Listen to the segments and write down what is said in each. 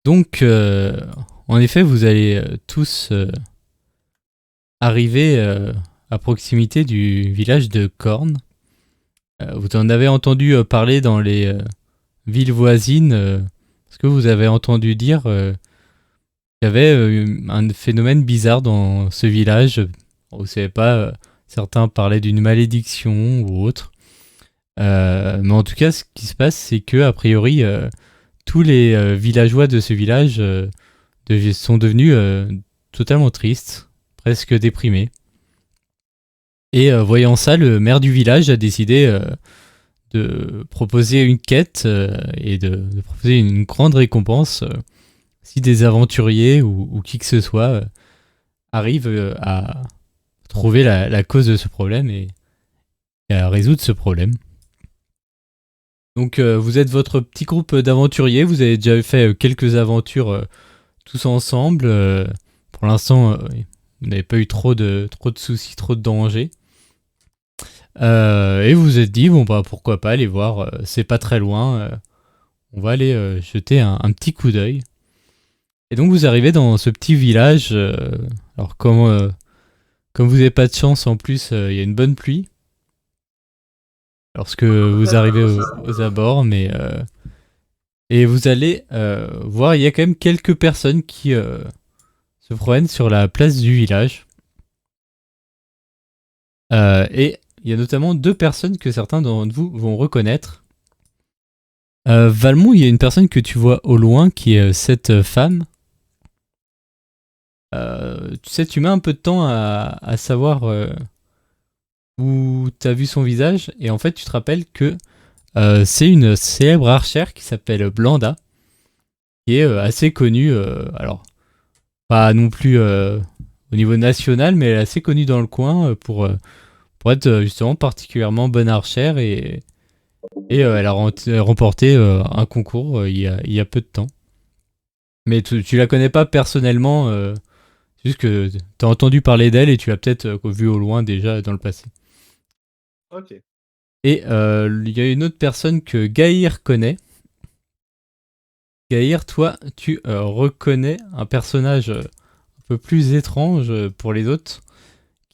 Donc, en effet, vous allez tous arriver à proximité du village de Korn. Vous en avez entendu parler dans les villes voisines, parce que vous avez entendu dire qu'il y avait un phénomène bizarre dans ce village. Vous savez pas, certains parlaient d'une malédiction ou autre. Mais en tout cas, ce qui se passe, c'est que a priori, tous les villageois de ce village sont devenus totalement tristes, presque déprimés. Et voyant ça, le maire du village a décidé de proposer une quête et de proposer une grande récompense si des aventuriers ou qui que ce soit arrivent à trouver la cause de ce problème et à résoudre ce problème. Donc vous êtes votre petit groupe d'aventuriers, vous avez déjà fait quelques aventures tous ensemble. Pour l'instant, vous n'avez pas eu trop de soucis, trop de dangers. Et vous vous êtes dit, bon bah pourquoi pas aller voir, c'est pas très loin, on va aller jeter un petit coup d'œil. Et donc vous arrivez dans ce petit village, alors comme vous n'avez pas de chance en plus, il y a une bonne pluie. Lorsque vous arrivez aux abords, mais et vous allez voir, il y a quand même quelques personnes qui se promènent sur la place du village. Et il y a notamment 2 personnes que certains d'entre vous vont reconnaître. Valmont, il y a une personne que tu vois au loin qui est cette femme. Tu sais, tu mets un peu de temps à savoir où tu as vu son visage, et en fait, tu te rappelles que c'est une célèbre archère qui s'appelle Blanda, qui est assez connue, alors pas non plus au niveau national, mais elle est assez connue dans le coin pour être justement particulièrement bonne archère, et elle a remporté un concours il y a peu de temps. Mais tu la connais pas personnellement, c'est juste que tu as entendu parler d'elle et tu l'as peut-être vu au loin déjà dans le passé. Ok. Et il y a une autre personne que Gaïr connaît. Gaïr, toi, tu reconnais un personnage un peu plus étrange pour les autres,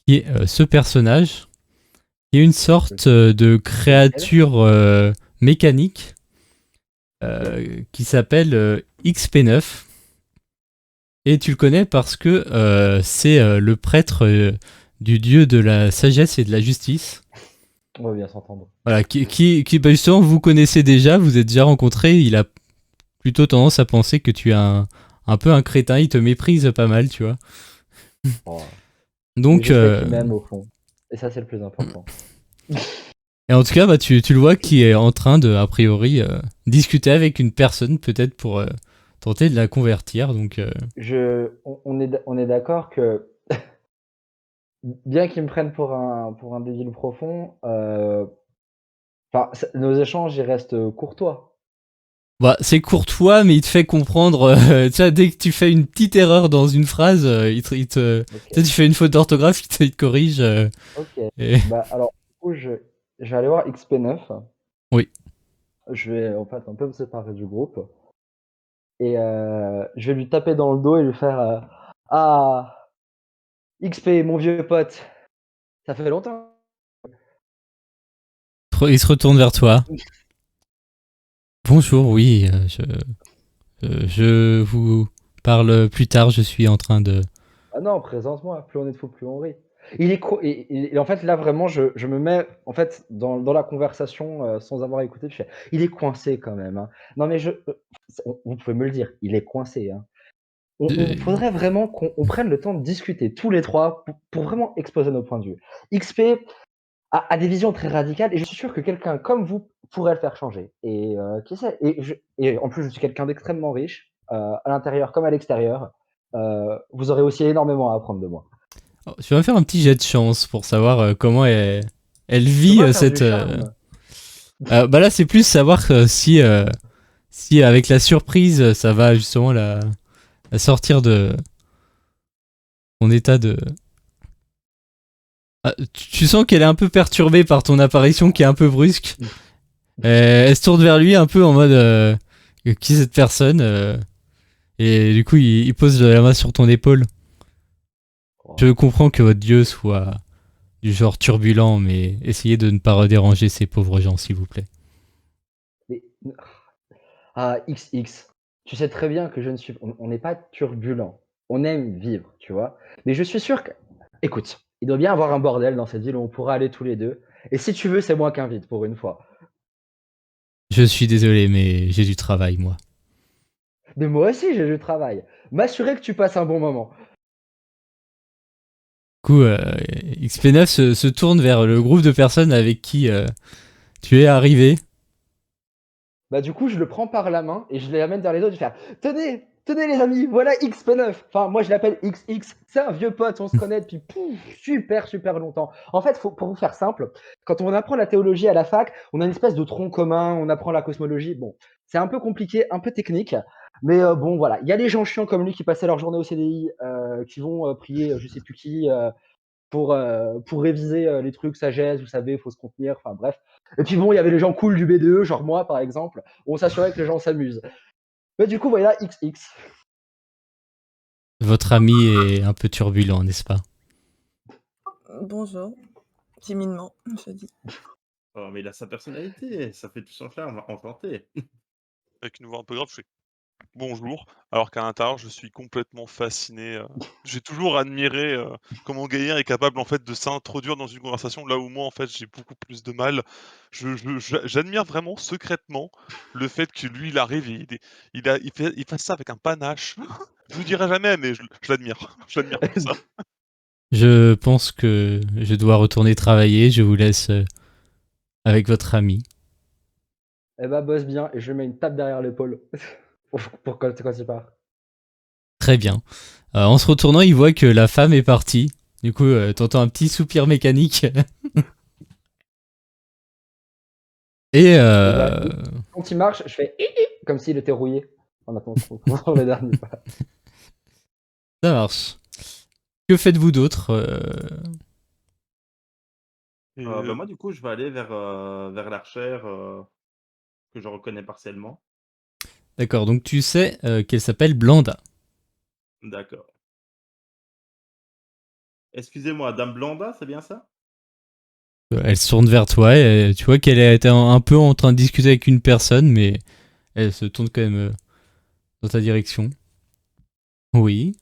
qui est ce personnage, qui est une sorte de créature mécanique qui s'appelle XP9. Et tu le connais parce que c'est le prêtre du dieu de la sagesse et de la justice. On va bien s'entendre. Voilà, qui bah justement, vous connaissez déjà, vous êtes déjà rencontrés. Il a plutôt tendance à penser que tu es un peu un crétin, il te méprise pas mal, tu vois. Oh. Donc, je sais qu'il m'aime au fond. Et ça, c'est le plus important. Et en tout cas, bah, tu le vois qui est en train de, a priori, discuter avec une personne, peut-être pour tenter de la convertir. Donc, on est d'accord que, bien qu'ils me prennent pour un débile profond, nos échanges, ils restent courtois. bah, c'est courtois, mais il te fait comprendre. Tu vois, dès que tu fais une petite erreur dans une phrase, okay. Tu sais, tu fais une faute d'orthographe, il te corrige. Ok. Et... Bah, alors, du coup, je vais aller voir XP9. Oui. Je vais en fait un peu me séparer du groupe. Et je vais lui taper dans le dos et lui faire Ah, XP, mon vieux pote, ça fait longtemps. Il se retourne vers toi. Bonjour, oui, je vous parle plus tard, je suis en train de... Ah non, présente-moi, plus on est de fous, plus on rit. Il est et en fait, là, vraiment, je me mets en fait dans la conversation sans avoir écouté. Je fais, il est coincé quand même. Hein. Non, mais vous pouvez me le dire, il est coincé. Hein. Il faudrait vraiment qu'on prenne le temps de discuter tous les trois pour vraiment exposer nos points de vue. XP a des visions très radicales et je suis sûr que quelqu'un comme vous pourrait le faire changer. Et qui sait et en plus, je suis quelqu'un d'extrêmement riche, à l'intérieur comme à l'extérieur. Vous aurez aussi énormément à apprendre de moi. Je vais me faire un petit jet de chance pour savoir comment elle vit cette... bah là, c'est plus savoir si avec la surprise, ça va justement la sortir de son état de... Ah, tu sens qu'elle est un peu perturbée par ton apparition qui est un peu brusque. Elle se tourne vers lui un peu en mode qui est cette personne Et du coup, il pose la main sur ton épaule. Oh, Je comprends que votre dieu soit du genre turbulent, mais essayez de ne pas déranger ces pauvres gens, s'il vous plaît. mais ah, XX, tu sais très bien que je ne suis on n'est pas turbulent. On aime vivre, tu vois? Mais je suis sûr que écoute, il doit bien avoir un bordel dans cette ville où on pourra aller tous les 2. Et si tu veux, c'est moi qui invite pour une fois. Je suis désolé, mais j'ai du travail, moi. Mais moi aussi, j'ai du travail. M'assurer que tu passes un bon moment. Du coup, XP9 se tourne vers le groupe de personnes avec qui tu es arrivé. Bah, du coup, je le prends par la main et je l'amène vers les autres. Je fais: «Tenez, tenez les amis, voilà XP9». Enfin, moi, je l'appelle XX. C'est un vieux pote, on se connaît depuis super, super longtemps. En fait, pour vous faire simple, quand on apprend la théologie à la fac, on a une espèce de tronc commun, on apprend la cosmologie. Bon, c'est un peu compliqué, un peu technique, mais bon, voilà. Il y a les gens chiants comme lui qui passaient leur journée au CDI, qui vont prier, je sais plus qui, pour réviser les trucs sagesse, vous savez, il faut se contenir, enfin bref. Et puis bon, il y avait les gens cool du BDE, genre moi par exemple, où on s'assurait que les gens s'amusent. Mais du coup, voilà, XX. Votre ami est un peu turbulent, n'est-ce pas? Bonjour, timidement, je dis. Oh, mais il a sa personnalité, ça fait tout son charme, enchanté. Avec une voix un peu grave, je fais bonjour, alors qu'à l'intérieur, je suis complètement fasciné. J'ai toujours admiré comment Gaïa est capable en fait de s'introduire dans une conversation là où moi en fait j'ai beaucoup plus de mal. J'admire vraiment secrètement le fait que lui il arrive et il fait ça avec un panache. Je vous dirai jamais, mais je l'admire. Je l'admire pour ça. Je pense que je dois retourner travailler. Je vous laisse avec votre ami. Eh bah, bosse bien, et je lui mets une tape derrière l'épaule pour quand il part. Très bien. En se retournant, il voit que la femme est partie. Du coup, t'entends un petit soupir mécanique. Et Et bah, quand il marche, je fais hi comme s'il était rouillé. En attendant pour le dernier pas. ça marche. Que faites-vous d'autre Et, Bah, moi, du coup, je vais aller vers l'archère que je reconnais partiellement. D'accord, donc tu sais qu'elle s'appelle Blanda. D'accord. Excusez-moi, Dame Blanda, c'est bien ça? Elle se tourne vers toi et tu vois qu'elle était un peu en train de discuter avec une personne, mais elle se tourne quand même dans ta direction. Oui.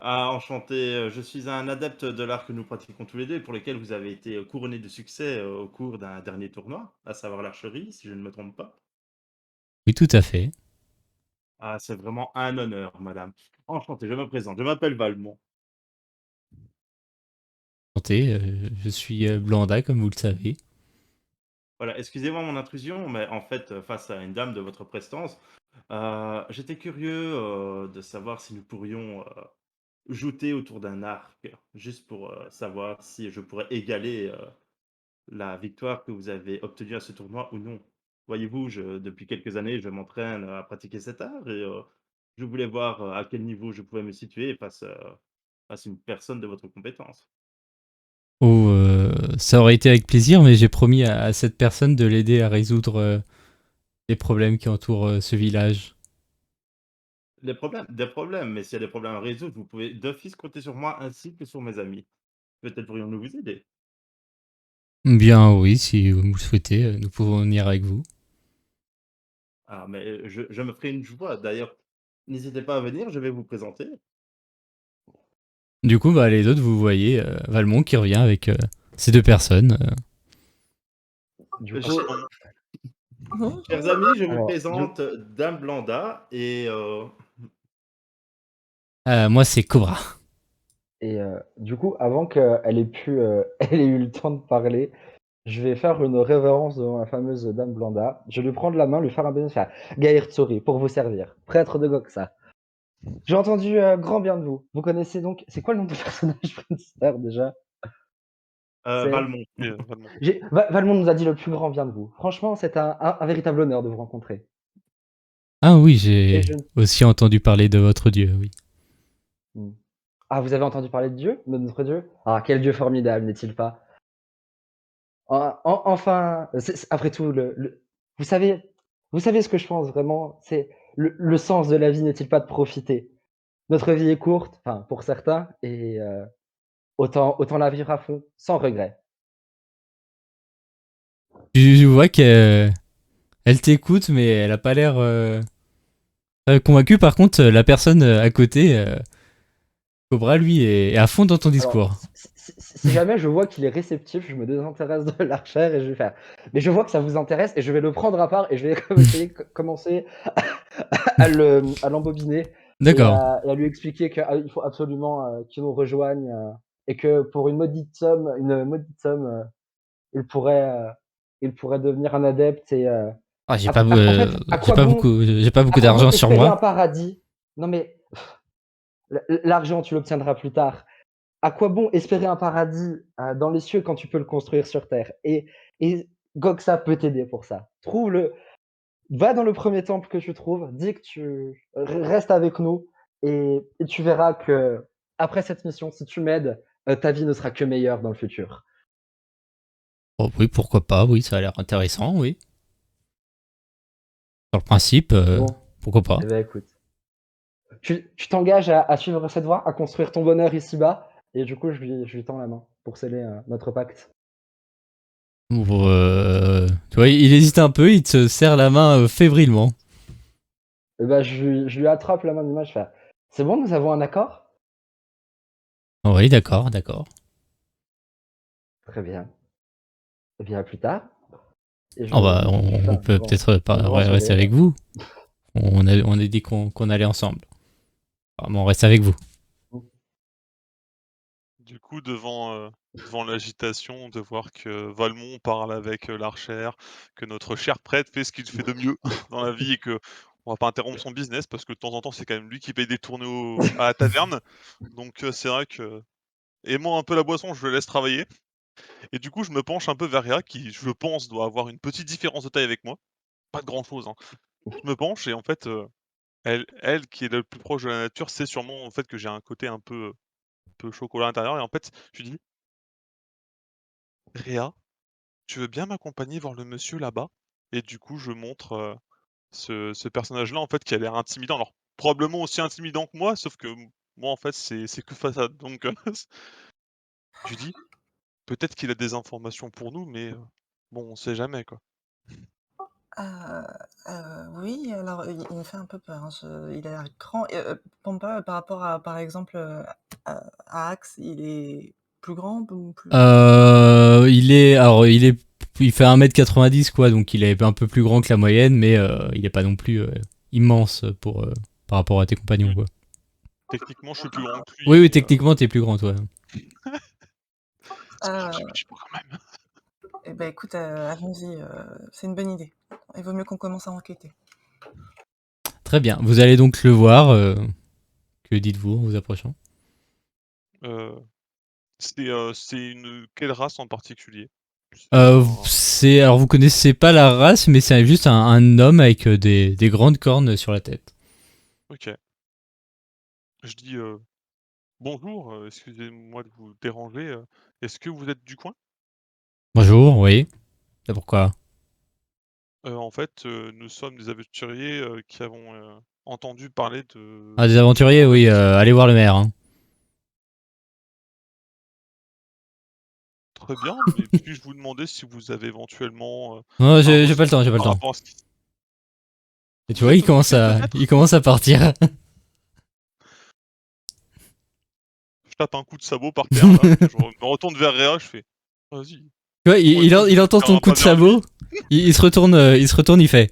Ah, enchanté, je suis un adepte de l'art que nous pratiquons tous les deux et pour lequel vous avez été couronné de succès au cours d'un dernier tournoi, à savoir l'archerie, si je ne me trompe pas. Oui, tout à fait. Ah, c'est vraiment un honneur, madame. Enchanté, je me présente, je m'appelle Valmont. Enchanté, je suis Blanda, comme vous le savez. Voilà, excusez-moi mon intrusion, mais en fait, face à une dame de votre prestance, j'étais curieux de savoir si nous pourrions jouter autour d'un arc, juste pour savoir si je pourrais égaler la victoire que vous avez obtenue à ce tournoi ou non. Voyez-vous, depuis quelques années, je m'entraîne à pratiquer cet art et je voulais voir à quel niveau je pouvais me situer face à une personne de votre compétence. Oh, ça aurait été avec plaisir, mais j'ai promis à cette personne de l'aider à résoudre les problèmes qui entourent ce village. Des problèmes, mais s'il y a des problèmes à résoudre, vous pouvez d'office compter sur moi ainsi que sur mes amis. Peut-être pourrions-nous vous aider. Bien oui, si vous le souhaitez, nous pouvons venir avec vous. Ah, mais je me ferai une joie. D'ailleurs, n'hésitez pas à venir, je vais vous présenter. Du coup, bah, les autres, vous voyez Valmont qui revient avec ces deux personnes. Du Ch- coup, Chers amis, je vous alors, présente Dame Blanda et Moi, c'est Cobra. et du coup, avant qu'elle ait pu, elle ait eu le temps de parler, je vais faire une révérence devant la fameuse dame Blanda. Je vais lui prendre la main, lui faire un baiser, faire Gaïr Tsori, pour vous servir, prêtre de Goxa. J'ai entendu grand bien de vous. Vous connaissez donc. C'est quoi le nom de personnage Friendster déjà? C'est. Valmont. Vraiment. Valmont nous a dit le plus grand bien de vous. Franchement, c'est un véritable honneur de vous rencontrer. Ah oui, Et j'ai je. aussi entendu parler de votre dieu, oui. Hmm. Ah, vous avez entendu parler de Dieu? De notre Dieu? Ah, quel Dieu formidable, n'est-il pas? Enfin, après tout, vous savez ce que je pense vraiment, c'est le sens de la vie n'est-il pas de profiter? Notre vie est courte, enfin pour certains, et autant la vivre à fond, sans regret. Tu vois qu'elle elle t'écoute, mais elle a pas l'air convaincue. Par contre, la personne à côté, Cobra, lui, est à fond dans ton Alors, discours. si jamais je vois qu'il est réceptif, je me désintéresse de l'archer et je vais faire: «Mais je vois que ça vous intéresse», et je vais le prendre à part et je vais commencer à l'embobiner D'accord. et à lui expliquer qu'il faut absolument, qu'il nous rejoigne, et que pour une modique somme, il pourrait, heu, il pourrait devenir un adepte et Ah, en fait, j'ai pas à beaucoup quoi bon d'argent sur espérer un moi. paradis? Non mais l'argent, tu l'obtiendras plus tard. À quoi bon espérer un paradis, dans les cieux quand tu peux le construire sur terre? Et Goxa peut t'aider pour ça. Va dans le premier temple que tu trouves, dis que reste avec nous, et tu verras que après cette mission, si tu m'aides, ta vie ne sera que meilleure dans le futur. Oh, oui, pourquoi pas, oui, ça a l'air intéressant, oui. Sur le principe, Bon, pourquoi pas. eh ben, écoute, tu t'engages à suivre cette voie, à construire ton bonheur ici-bas, et du coup, je lui tends la main pour sceller, notre pacte. Tu vois, il hésite un peu, il te serre la main fébrilement. Et ben, je lui attrape la main de l'image, je fais: «C'est bon, nous avons un accord?» Oh, oui, d'accord, d'accord. «Très bien. Eh bien, à plus tard», et Oh, bah, je fais on peut peut-être pas un grand rester sourire. avec vous. On a dit qu'on allait ensemble. Ah, bon, on reste avec vous. Du coup, devant l'agitation de voir que Valmont parle avec, l'archère, que notre cher prêtre fait ce qu'il fait de mieux dans la vie et qu'on va pas interrompre son business parce que de temps en temps, c'est quand même lui qui paye des tournées à la taverne. Donc, c'est vrai que aimant un peu la boisson, je le laisse travailler et du coup, je me penche un peu vers Réa qui, je pense, doit avoir une petite différence de taille avec moi. Pas de grand chose, hein. Je me penche et en fait, elle qui est le plus proche de la nature, sait sûrement en fait que j'ai un côté un peu chocolat à l'intérieur et en fait, je lui dis: «Réa, tu veux bien m'accompagner voir le monsieur là-bas?» Et du coup, je montre, ce personnage-là, en fait, qui a l'air intimidant. Alors, probablement aussi intimidant que moi, sauf que moi, en fait, c'est que façade. Donc, je lui dis: «Peut-être qu'il a des informations pour nous, mais, bon, on sait jamais, quoi». Heu oui, alors il me fait un peu peur, hein, il a l'air grand et Pampa, par rapport à, par exemple, à Axe, il est plus grand ou plus Il fait 1m90 quoi, donc il est un peu plus grand que la moyenne, mais il est pas non plus immense par rapport à tes compagnons Oui, quoi. techniquement, je suis plus grand que lui, Oui, oui, mais, techniquement t'es plus grand toi. c'est pas grave, heu je pas quand même. et bah, écoute, allons-y, c'est une bonne idée. Il vaut mieux qu'on commence à enquêter. Très bien, vous allez donc le voir. Que dites-vous en vous approchant? Heu, c'est une quelle race en particulier? C'est un Alors vous connaissez pas la race, mais c'est juste un homme avec des grandes cornes sur la tête. OK. Je dis, «Bonjour, excusez-moi de vous déranger, est-ce que vous êtes du coin?» Bonjour, oui. C'est pourquoi? En fait, nous sommes des aventuriers, qui avons, entendu parler Ah, de des aventuriers, d'un oui, monsieur. allez voir le maire. Hein. Très bien, mais puis-je vous demander si vous avez éventuellement, Non, un j'ai pas le temps, ressenti j'ai pas le par temps. rapport à ce qui Et tu vous vois, êtes occupé il peut-être? commence à partir. Je tape un coup de sabot par terre là, puis je me retourne vers Réa, je fais: «Vas-y, Tu vois, moi je il vais entend faire ton un coup pas de vers lui». sabot. Il se retourne, il fait.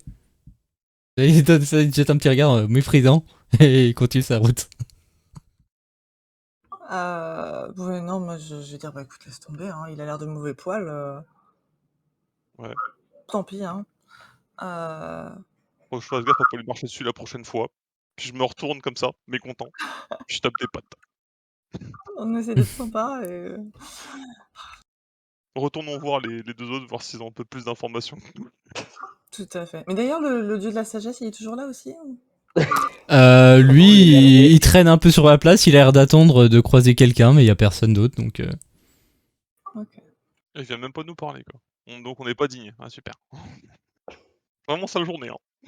Il te jette un petit regard méprisant et il continue sa route. Ouais, non, moi je vais dire: «Bah, écoute, laisse tomber, hein, il a l'air de mauvais poil, Ouais, tant pis, hein». Heu, faut que je fasse gaffe à pas lui marcher dessus la prochaine fois. Puis je me retourne comme ça, mécontent, puis je tape des pattes. on essaie d'être sympa Retournons voir les 2 autres, voir s'ils ont un peu plus d'informations. tout à fait. Mais d'ailleurs, le dieu de la sagesse, il est toujours là aussi ou? Ah non, Il est Lui, énervé. il traîne un peu sur la place. Il a l'air d'attendre de croiser quelqu'un, mais il y a personne d'autre. Donc, OK. il vient même pas nous parler, quoi. Donc on n'est pas digne. Ah super. Vraiment sale journée, hein.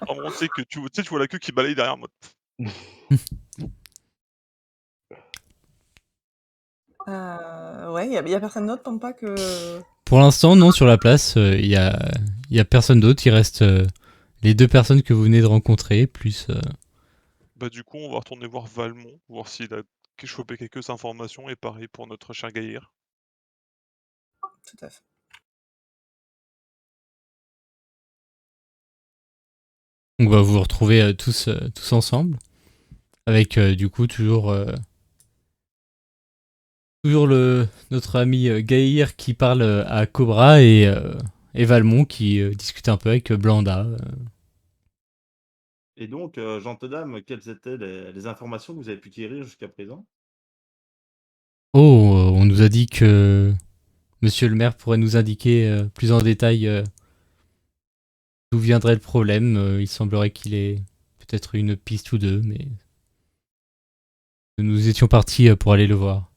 Vraiment, tu sais, tu sais, tu vois la queue qui balaye derrière, en mode Ouais, y a personne d'autre, Pampa, que... Pour l'instant, non, sur la place, y a personne d'autre. Il reste les 2 personnes que vous venez de rencontrer, plus... bah, du coup, on va retourner voir Valmont, voir s'il a chopé quelques informations, et pareil pour notre cher Gaïr. Tout à fait. On va vous retrouver tous ensemble. Avec du coup toujours notre ami Gaïr qui parle à Cobra et Valmont qui discute un peu avec Blanda. Et donc, Jean Dame, quelles étaient les informations que vous avez pu tirer jusqu'à présent? Oh, on nous a dit que Monsieur le maire pourrait nous indiquer plus en détail d'où viendrait le problème. Il semblerait qu'il ait peut-être une piste ou deux, mais nous étions partis pour aller le voir.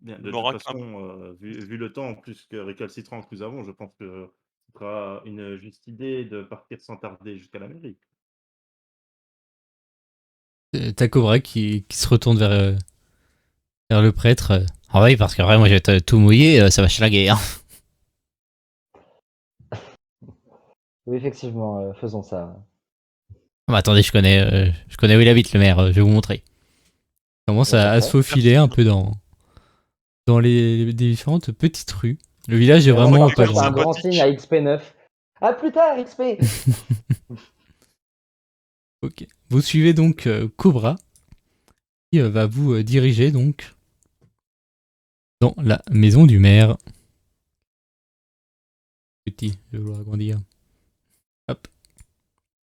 Bien, de toute Norak, façon, vu le temps en plus que récalcitrant que nous avons, je pense que ce sera une juste idée de partir sans tarder jusqu'à la mairie. T'as Cobra qui se retourne vers le prêtre. Ah oui, parce qu'après, moi, j'ai tout mouillé, ça va chlaguer. Hein. Oui, effectivement, faisons ça. Bah, attendez, je connais où il habite, le maire. Je vais vous montrer. Il commence Bon, à se parfait. faufiler un peu dans les différentes petites rues. Le village est Et avant vraiment qu'en pas fait, grand. un grand signe à XP9. À plus tard, XP! Ok. Vous suivez donc Cobra qui va vous diriger donc dans la maison du maire. Petit, je vais vous agrandir. Hop.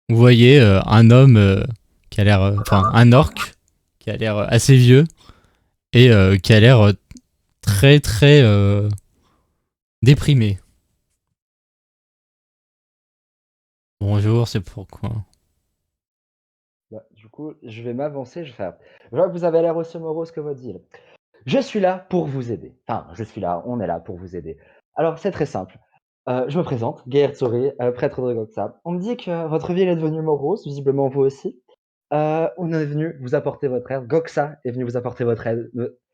Vous voyez un homme qui a l'air, enfin un orc qui a l'air assez vieux et qui a l'air très très déprimé. Bonjour, c'est pourquoi? Bah, du coup, je vais m'avancer, je vais faire. Je vois que vous avez l'air aussi morose que votre ville. Je suis là pour vous aider. Enfin, je suis là, on est là pour vous aider. Alors, c'est très simple. Je me présente, Gaël Tsori, prêtre de Goxa. On me dit que votre ville est devenue morose, visiblement vous aussi. On est venu vous apporter votre aide. Goxa est venu vous apporter votre aide,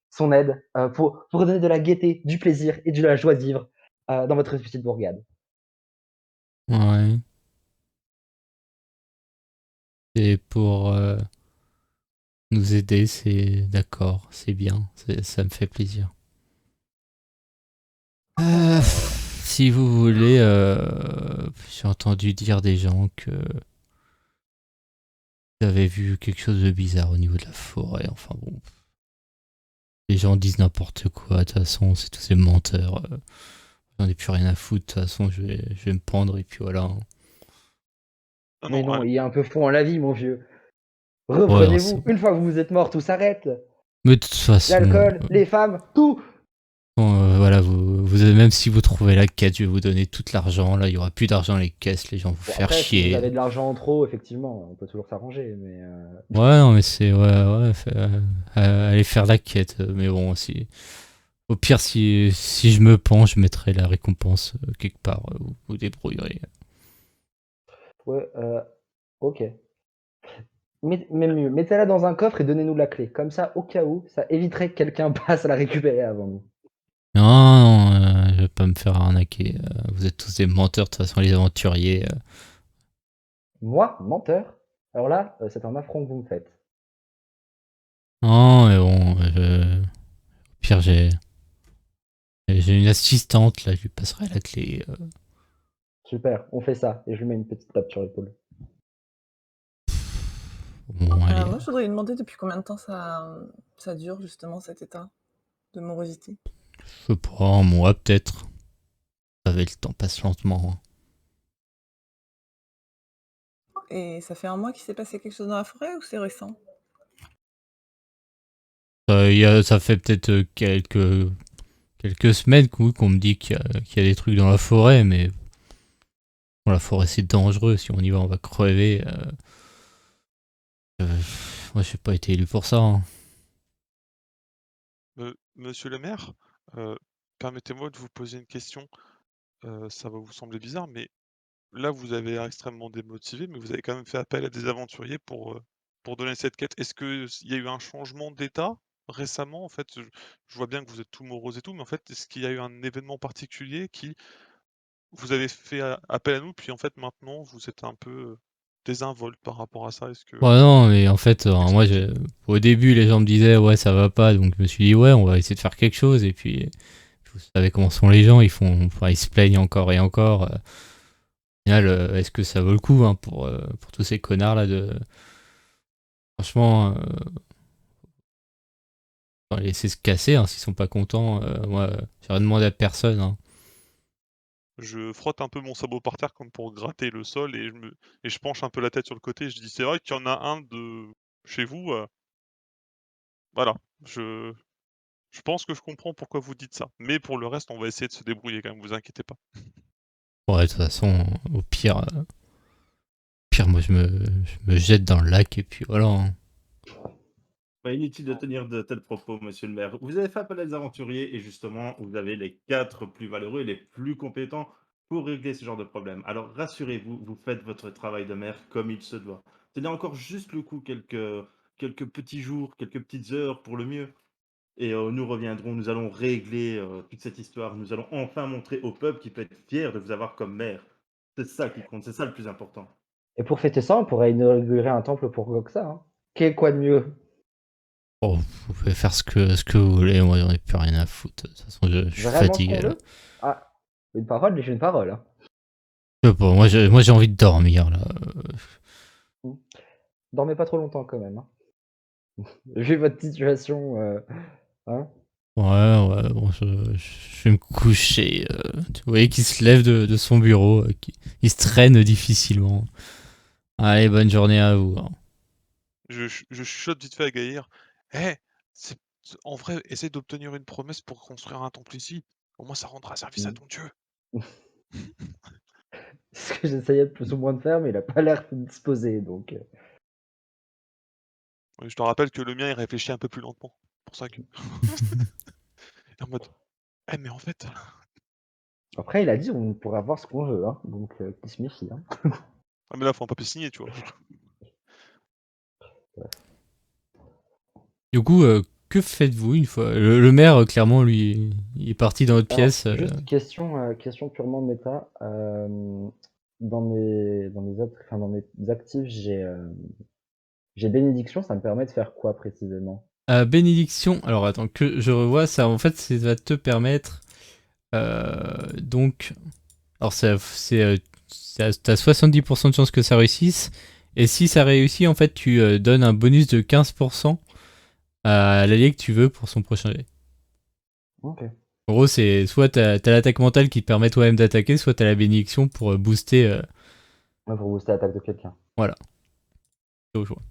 son aide, pour redonner de la gaieté, du plaisir et de la joie de vivre dans votre petite bourgade. Ouais. C'est pour nous aider, c'est d'accord, c'est bien, ça me fait plaisir. Si vous voulez, j'ai entendu dire des gens que vous avez vu quelque chose de bizarre au niveau de la forêt. Enfin bon, les gens disent n'importe quoi. De toute façon, c'est tous ces menteurs. J'en ai plus rien à foutre. De toute façon, je vais me pendre et puis voilà. Ah Mais non, non, il y a un peu fou en la vie, mon vieux. Ouais, Reprenez-vous. Une fois que vous êtes mort, tout s'arrête. mais de toute façon, L'alcool, les femmes, tout. voilà, même si vous trouvez la quête, je vais vous donner tout l'argent. Là, il y aura plus d'argent dans les caisses. Les gens vont vous Bon, faire après, si vous chier. avez de l'argent en trop, effectivement, on peut toujours s'arranger. Mais Ouais, non, mais c'est. Ouais, aller faire la quête. Mais bon, si. Au pire, si je me penche, je mettrai la récompense quelque part. Vous vous débrouillerez. ouais, ok. Même mieux, mettez-la dans un coffre et donnez-nous la clé. Comme ça, au cas où, ça éviterait que quelqu'un passe à la récupérer avant nous. Non, non, je vais pas me faire arnaquer. Vous êtes tous des menteurs, de toute façon, les aventuriers. Moi, menteur? Alors là, c'est un affront que vous me faites. Non, mais bon, au pire, j'ai une assistante, là, je lui passerai la clé. Super, on fait ça. Et je lui mets une petite tape sur l'épaule. Bon, allez. Moi, je voudrais lui demander depuis combien de temps ça dure, justement, cet état de morosité. Je sais pas, un mois peut-être. Vous savez, le temps passe lentement. Et ça fait un mois qu'il s'est passé quelque chose dans la forêt ou c'est récent? Ça fait peut-être quelques semaines qu'on me dit qu'il y a des trucs dans la forêt, mais bon, la forêt c'est dangereux. Si on y va, on va crever. Moi, j'ai pas été élu pour ça. Hein. Monsieur le maire, permettez-moi de vous poser une question. Ça va vous sembler bizarre, mais là, vous avez l'air extrêmement démotivé, mais vous avez quand même fait appel à des aventuriers pour donner cette quête. Est-ce qu'il y a eu un changement d'état récemment? En fait, je vois bien que vous êtes tout morose et tout, mais en fait, est-ce qu'il y a eu un événement particulier qui vous avez fait appel à nous, puis en fait, maintenant, vous êtes un peu désinvolte par rapport à ça? Est-ce que Bon, non, mais en fait, moi, expliquer? au début, les gens me disaient, ouais, ça va pas, donc je me suis dit, ouais, on va essayer de faire quelque chose, et puis, vous savez comment sont les gens, enfin, ils se plaignent encore et encore. Au final, est-ce que ça vaut le coup, hein, pour tous ces connards-là de. Franchement, faut les laisser se casser, hein, s'ils sont pas contents. Moi, j'ai rien demandé à personne, hein. Je frotte un peu mon sabot par terre comme pour gratter le sol et je penche un peu la tête sur le côté et je dis: «C'est vrai qu'il y en a un de chez vous, voilà, je je pense que je comprends pourquoi vous dites ça. Mais pour le reste, on va essayer de se débrouiller quand même, vous inquiétez pas». Ouais, de toute façon, au pire, moi, je me jette dans le lac, et puis voilà, hein. Bah, inutile de tenir de tels propos, monsieur le maire. Vous avez fait appel à des aventuriers et justement, vous avez les 4 plus valeureux et les plus compétents pour régler ce genre de problème. Alors rassurez-vous, vous faites votre travail de maire comme il se doit. Tenez encore juste le coup quelques petits jours, quelques petites heures pour le mieux. Et nous reviendrons, nous allons régler toute cette histoire. Nous allons enfin montrer au peuple qu'il peut être fier de vous avoir comme maire. C'est ça qui compte, c'est ça le plus important. Et pour fêter ça, on pourrait inaugurer un temple pour Goxa, hein. Quel quoi de mieux? Oh, vous pouvez faire ce que vous voulez, moi, j'en ai plus rien à foutre. De toute façon, je suis Vraiment ce qu'on fatigué, là. veut? Ah, une parole, j'ai une parole, hein. Je sais pas, moi, j'ai envie de dormir, là. Mmh. Dormez pas trop longtemps quand même, hein. Vu votre situation, hein? Ouais, ouais, bon, je vais me coucher. Vous voyez qu'il se lève de son bureau, il se traîne difficilement. Allez, bonne journée à vous, hein. Je chuchote vite fait à Gaïr: «Eh, en vrai, essaie d'obtenir une promesse pour construire un temple ici. Au moins ça rendra service à Mmh. ton dieu». C'est ce que j'essayais de plus ou moins de faire, mais il a pas l'air disposé, donc Oui, je te rappelle que le mien, il réfléchit un peu plus lentement. Pour ça que il est en mode: «Eh, mais en fait». après il a dit: «On pourra voir ce qu'on veut», hein, donc qu'il se méfie, hein. Ah mais là, faut un papier signé, tu vois? Bref. Du coup, que faites-vous une fois le maire, clairement, lui, il est parti dans votre Alors, pièce. juste question purement méta, dans mes actifs, j'ai bénédiction, ça me permet de faire quoi précisément? Bénédiction, alors attends que je revois ça, en fait, ça va te permettre. Donc, alors t'as 70% de chances que ça réussisse. Et si ça réussit, en fait, tu donnes un bonus de 15% à l'allié que tu veux pour son prochain jet. OK. En gros, c'est soit t'as l'attaque mentale qui te permet toi-même d'attaquer, soit t'as la bénédiction pour booster. Ouais, pour booster l'attaque de quelqu'un. Voilà, c'est au choix.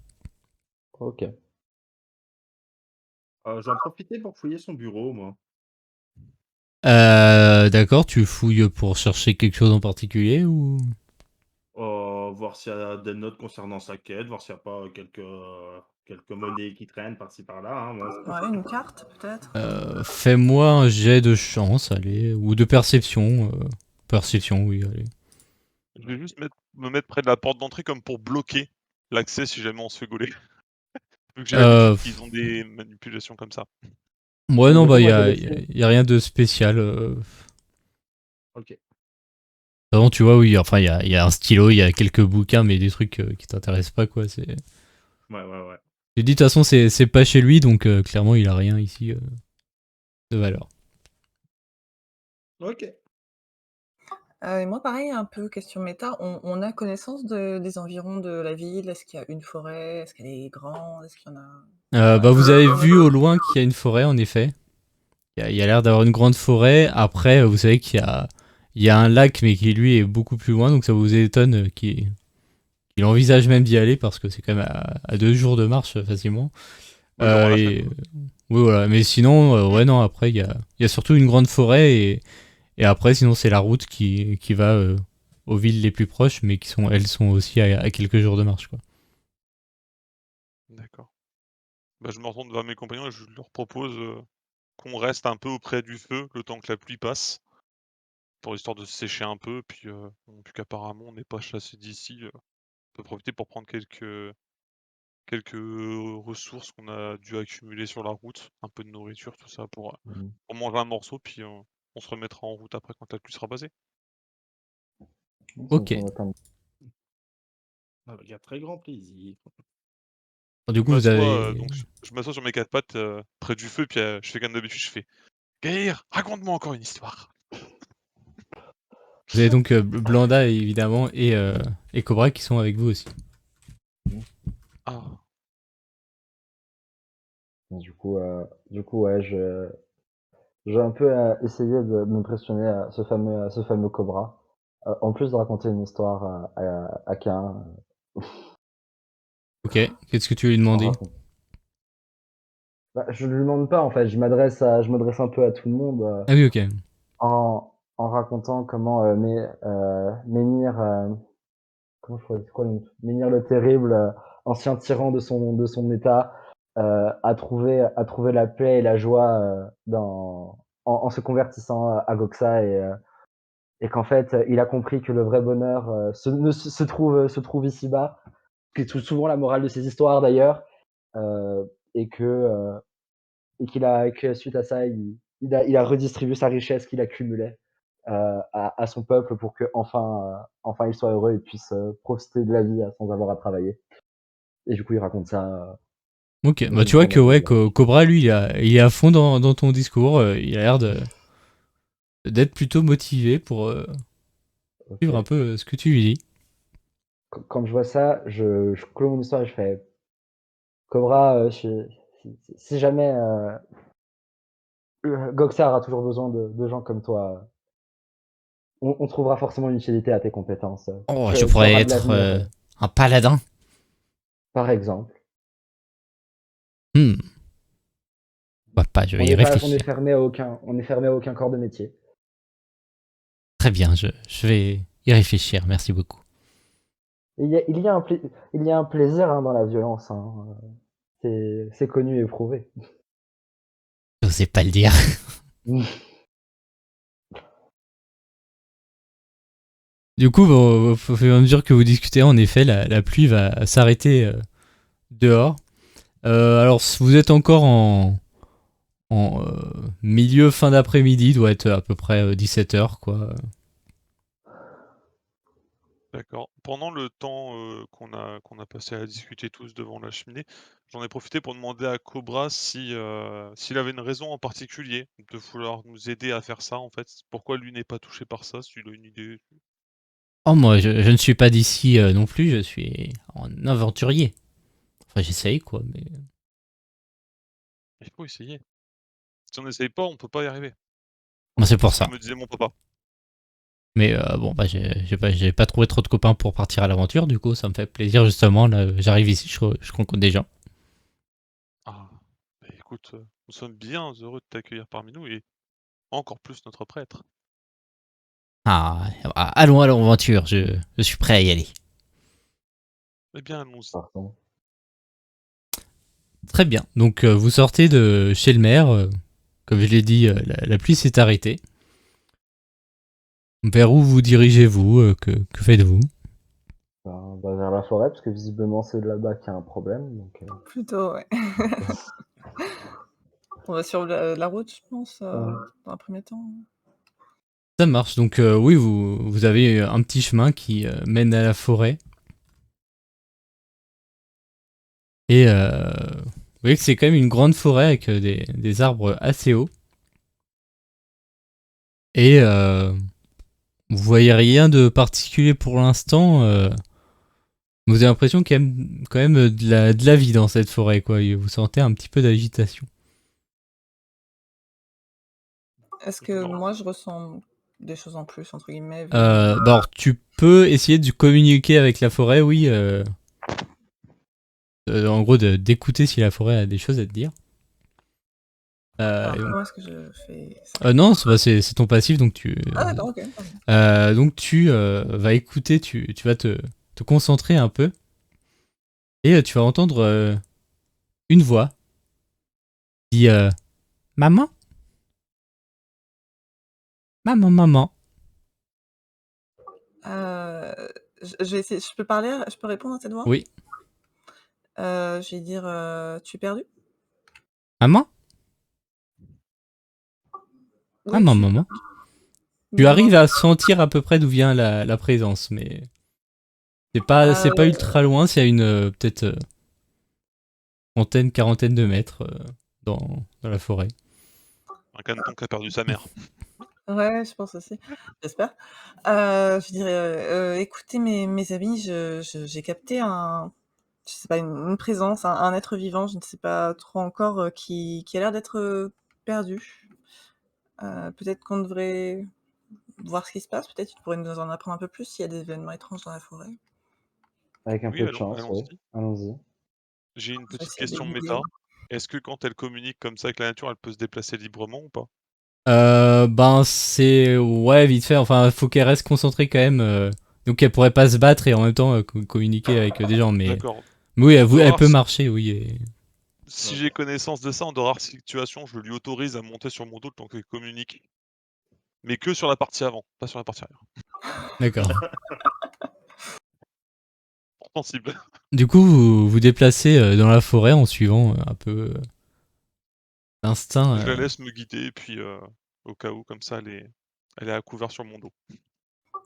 OK. J'en profitais pour fouiller son bureau, moi. D'accord, tu fouilles pour chercher quelque chose en particulier ou. Voir s'il y a des notes concernant sa quête, voir s'il n'y a pas quelques monnaies qui traînent par-ci par-là, hein, moi. Ouais, une carte peut-être? Fais-moi un jet de chance, allez, ou de perception. Perception, oui, allez. Je vais juste me mettre près de la porte d'entrée comme pour bloquer l'accès si jamais on se fait gauler. Vu que j'ai Euh, l'habitude qu'ils ont des manipulations comme ça. Ouais, De non, toute bah, façon, il y moi j'ai a, des y a- signes. y a rien de spécial. Ok. Vraiment, tu vois, oui, enfin, il y a un stylo, il y a quelques bouquins, mais des trucs qui t'intéressent pas, quoi. Ouais, ouais, ouais. J'ai dit, de toute façon, c'est pas chez lui, donc clairement, il a rien ici de valeur. Ok. Et moi pareil, un peu question méta, on a connaissance des environs de la ville? Est-ce qu'il y a une forêt? Est-ce qu'elle est grande? Est-ce qu'il y en a ouais, Bah, vous avez on a vu au loin qu'il y a une forêt, en effet. Il y a l'air d'avoir une grande forêt. Après, vous savez qu'il y a un lac, mais qui lui est beaucoup plus loin, donc ça vous étonne qu'il envisage même d'y aller parce que c'est quand même à 2 jours de marche facilement. Bah, il aura la flemme. Oui, voilà. Mais sinon, ouais, non, après, il y a surtout une grande forêt et après, sinon, c'est la route qui va aux villes les plus proches, mais elles sont aussi à quelques jours de marche, quoi. D'accord. Bah, je me retourne vers mes compagnons et je leur propose qu'on reste un peu auprès du feu le temps que la pluie passe. pour histoire de se sécher un peu, puis vu qu'apparemment on n'est pas chassé d'ici, on peut profiter pour prendre quelques ressources qu'on a dû accumuler sur la route, un peu de nourriture, tout ça pour manger un morceau, puis on se remettra en route après quand la pluie sera passée. Ça me Ok. semble comme- Avec un très grand plaisir. Du Je coup, vous m'assois, avez. donc je m'assois sur mes 4 pattes près du feu, puis je fais comme d'habitude, je fais: «Gaïr, raconte-moi encore une histoire!» Vous avez donc Blanda évidemment et Cobra qui sont avec vous aussi. Ah, Du coup, ouais, j'ai un peu essayé de m'impressionner à ce fameux Cobra. En plus de raconter une histoire à Cain, Ok. Qu'est-ce que tu lui en demandais? racontant. Bah, je lui demande pas, en fait, je m'adresse un peu à tout le monde Ah oui, ok. en racontant comment Menhir, comment je pourrais, c'est quoi le nom Menhir le Terrible, ancien tyran de son état, a trouvé la paix et la joie en se convertissant à Goxa et qu'en fait, il a compris que le vrai bonheur se trouve ici-bas, qui est souvent la morale de ces histoires d'ailleurs, et que suite à ça, il a redistribué sa richesse qu'il accumulait à son peuple pour que enfin il soit heureux et puisse profiter de la vie sans avoir à travailler. Et du coup, il raconte ça Ok. dans Bah une tu vois forme que ouais, assez. Cobra lui, il est à fond dans ton discours. Il a l'air d'être plutôt motivé pour suivre un Ok. peu ce que tu lui dis. Quand je vois ça, je clôt mon histoire et je fais Cobra, si jamais Goxar a toujours besoin de gens comme toi, on trouvera forcément une utilité à tes compétences. Oh, je Tu pourrais auras de être l'avenir, un paladin. par exemple. Hmm. Bah pas, je vais y On est réfléchir. fermé à aucun corps de métier. Très bien, je vais y réfléchir. Merci beaucoup. Il y a un plaisir hein, dans la violence. Hein. C'est connu et prouvé. J'osais pas le dire. Du coup, bon, au fur et à mesure que vous discutez, en effet, la pluie va s'arrêter dehors. Alors, vous êtes encore en milieu fin d'après-midi, doit être à peu près 17h, quoi. d'accord. Pendant le temps qu'on a passé à discuter tous devant la cheminée, j'en ai profité pour demander à Cobra s'il avait une raison en particulier de vouloir nous aider à faire ça, en fait. Pourquoi lui n'est pas touché par ça, s'il a une idée. Oh, moi, je ne suis pas d'ici non plus, je suis un aventurier. Enfin, j'essaye, quoi, mais... Il faut essayer. Si on n'essaye pas, on peut pas y arriver. Bon, c'est pour C'est ce ça. que me disait mon papa. Mais bon, bah, j'ai pas trouvé trop de copains pour partir à l'aventure, du coup, ça me fait plaisir, justement. Là, j'arrive ici, je rencontre des gens. Ah, bah écoute, nous sommes bien heureux de t'accueillir parmi nous et encore plus notre prêtre. Ah, allons à l'aventure, je suis prêt à y aller. Eh bien, allons-y. Pardon. Très bien. Donc vous sortez de chez le maire. Comme je l'ai dit, la pluie s'est arrêtée. Vers où vous dirigez-vous que faites-vous? Vers la forêt, parce que visiblement c'est là-bas qu'il y a un problème. Donc, Plutôt, ouais. On va sur la route, je pense, dans un premier temps. Ça marche. Donc oui, vous avez un petit chemin qui mène à la forêt. Et vous voyez que c'est quand même une grande forêt avec des arbres assez hauts. Et vous voyez rien de particulier pour l'instant. Vous avez l'impression qu'il y a quand même de la vie dans cette forêt, quoi. Et vous sentez un petit peu d'agitation. Est-ce que Non. moi, je ressens des choses en plus, entre guillemets, vu Bah alors, tu peux essayer de communiquer avec la forêt, oui. En gros, d'écouter si la forêt a des choses à te dire. alors, Et donc- comment est-ce que je fais ça? non, c'est ton passif, donc Ah d'accord, OK, pardon. donc tu vas écouter, tu vas te concentrer un peu, et tu vas entendre une voix qui dit Maman? Maman, maman. Je vais essayer. Je peux parler, je peux répondre à cette voix? Oui. Je vais dire, tu es perdu? Maman? Ah, Oui, ma je suis maman. perdue. Tu Maman, arrives à sentir à peu près d'où vient la présence, mais c'est pas ultra loin, c'est à une peut-être trentaine, quarantaine de mètres dans la forêt. Un caneton qui a perdu sa mère. ouais, je pense aussi, j'espère. Je dirais, écoutez mes amis, j'ai capté je sais pas, une présence, un être vivant, je ne sais pas trop encore, qui a l'air d'être, perdu. Peut-être qu'on devrait voir ce qui se passe, peut-être tu pourrais nous en apprendre un peu plus s'il y a des événements étranges dans la forêt. Avec un Oui, peu de chance, oui. allons-y. Allons-y. J'ai une Je vais petite essayer de question les guider. méta. Est-ce que quand elle communique comme ça avec la nature, elle peut se déplacer librement ou pas? Ben c'est ouais vite fait. Enfin, faut qu'elle reste concentrée quand même. Donc elle pourrait pas se battre et en même temps communiquer avec des gens, D'accord. mais oui, De elle rares peut si marcher, oui. si Ok. j'ai connaissance de ça, en de rares situations, je lui autorise à monter sur mon dos le temps qu'elle communique. Mais que sur la partie avant, pas sur la partie arrière. D'accord. Sensible. Du coup, vous vous déplacez dans la forêt en suivant un peu l'instinct. Je la laisse me guider et puis au cas où, comme ça, elle est à couvert sur mon dos.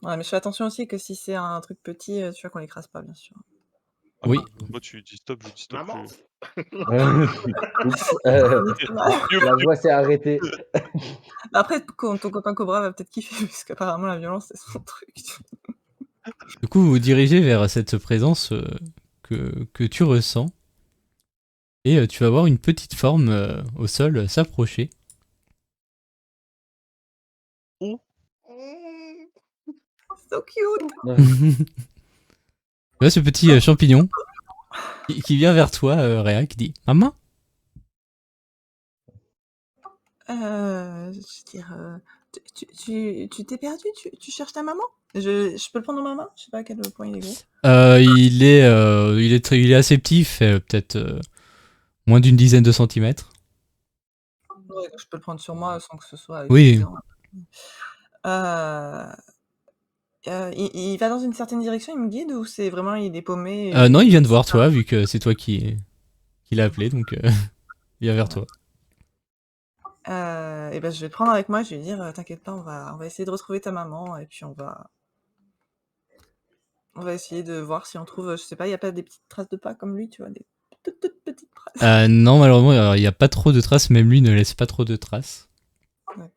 Ouais, mais je fais attention aussi que si c'est un truc petit, tu vois, qu'on l'écrase pas, bien sûr. Ah Oui. bah, moi tu dis stop, je dis stop. Maman. Oups, Mieux la voix s'est arrêtée. Après, ton copain Cobra va peut-être kiffer, puisqu'apparemment la violence, c'est son truc. Du coup, vous vous dirigez vers cette présence que tu ressens. Et tu vas voir une petite forme au sol s'approcher. Oh, So cute! Tu vois ce petit champignon qui vient vers toi, Réa, qui dit « Maman ?» Je veux dire, tu t'es perdu? Tu cherches ta maman? Je peux le prendre dans ma main? Je sais pas à quel point il est gros. Il est assez petit, il fait peut-être moins d'une dizaine de centimètres. Ouais, je peux le prendre sur moi sans que ce soit Oui. épuisant. Il va dans une certaine direction, il me guide ou c'est vraiment il est paumé Non, il vient de voir et toi, vu que c'est toi qui l'as appelé, donc il vient vers toi. et ben je vais le prendre avec moi, je vais lui dire: «T'inquiète pas, on va essayer de retrouver ta maman et puis on va essayer de voir si on trouve, je sais pas, il y a pas des petites traces de pas comme lui, tu vois? Des toutes petites traces». Non, malheureusement, il n'y a pas trop de traces, même lui ne laisse pas trop de traces. D'accord.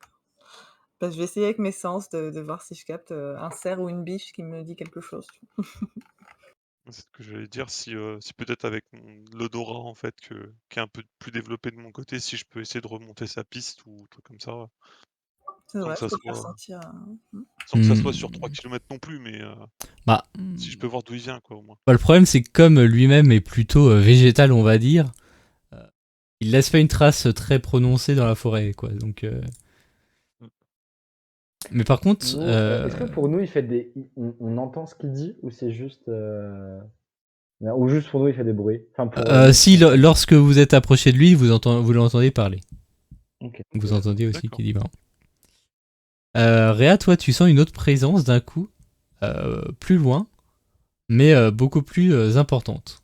Bah, je vais essayer avec mes sens de voir si je capte, un cerf ou une biche qui me dit quelque chose, tu vois? c'est ce que j'allais dire, si peut-être avec l'odorat en fait qui est un peu plus développé de mon côté, si je peux essayer de remonter sa piste ou un truc comme ça, C'est sans vrai, que je ça peux te faire soit sentir, sans que ça soit sur 3 kilomètres non plus, mais Bah, si je peux voir d'où il vient quoi au moins. le problème, c'est que comme lui-même est plutôt végétal, on va dire, il laisse pas une trace très prononcée dans la forêt, quoi. Donc, mais par contre, Nous, est-ce que pour nous, il fait des. On entend ce qu'il dit ou c'est juste. Ou juste pour nous, il fait des bruits. Enfin, pour nous. si lorsque vous êtes approché de lui, vous l'entendez parler. Ok. Vous entendez aussi D'accord. qu'il dit marrant. Réa, toi, tu sens une autre présence d'un coup, plus loin, mais beaucoup plus importante.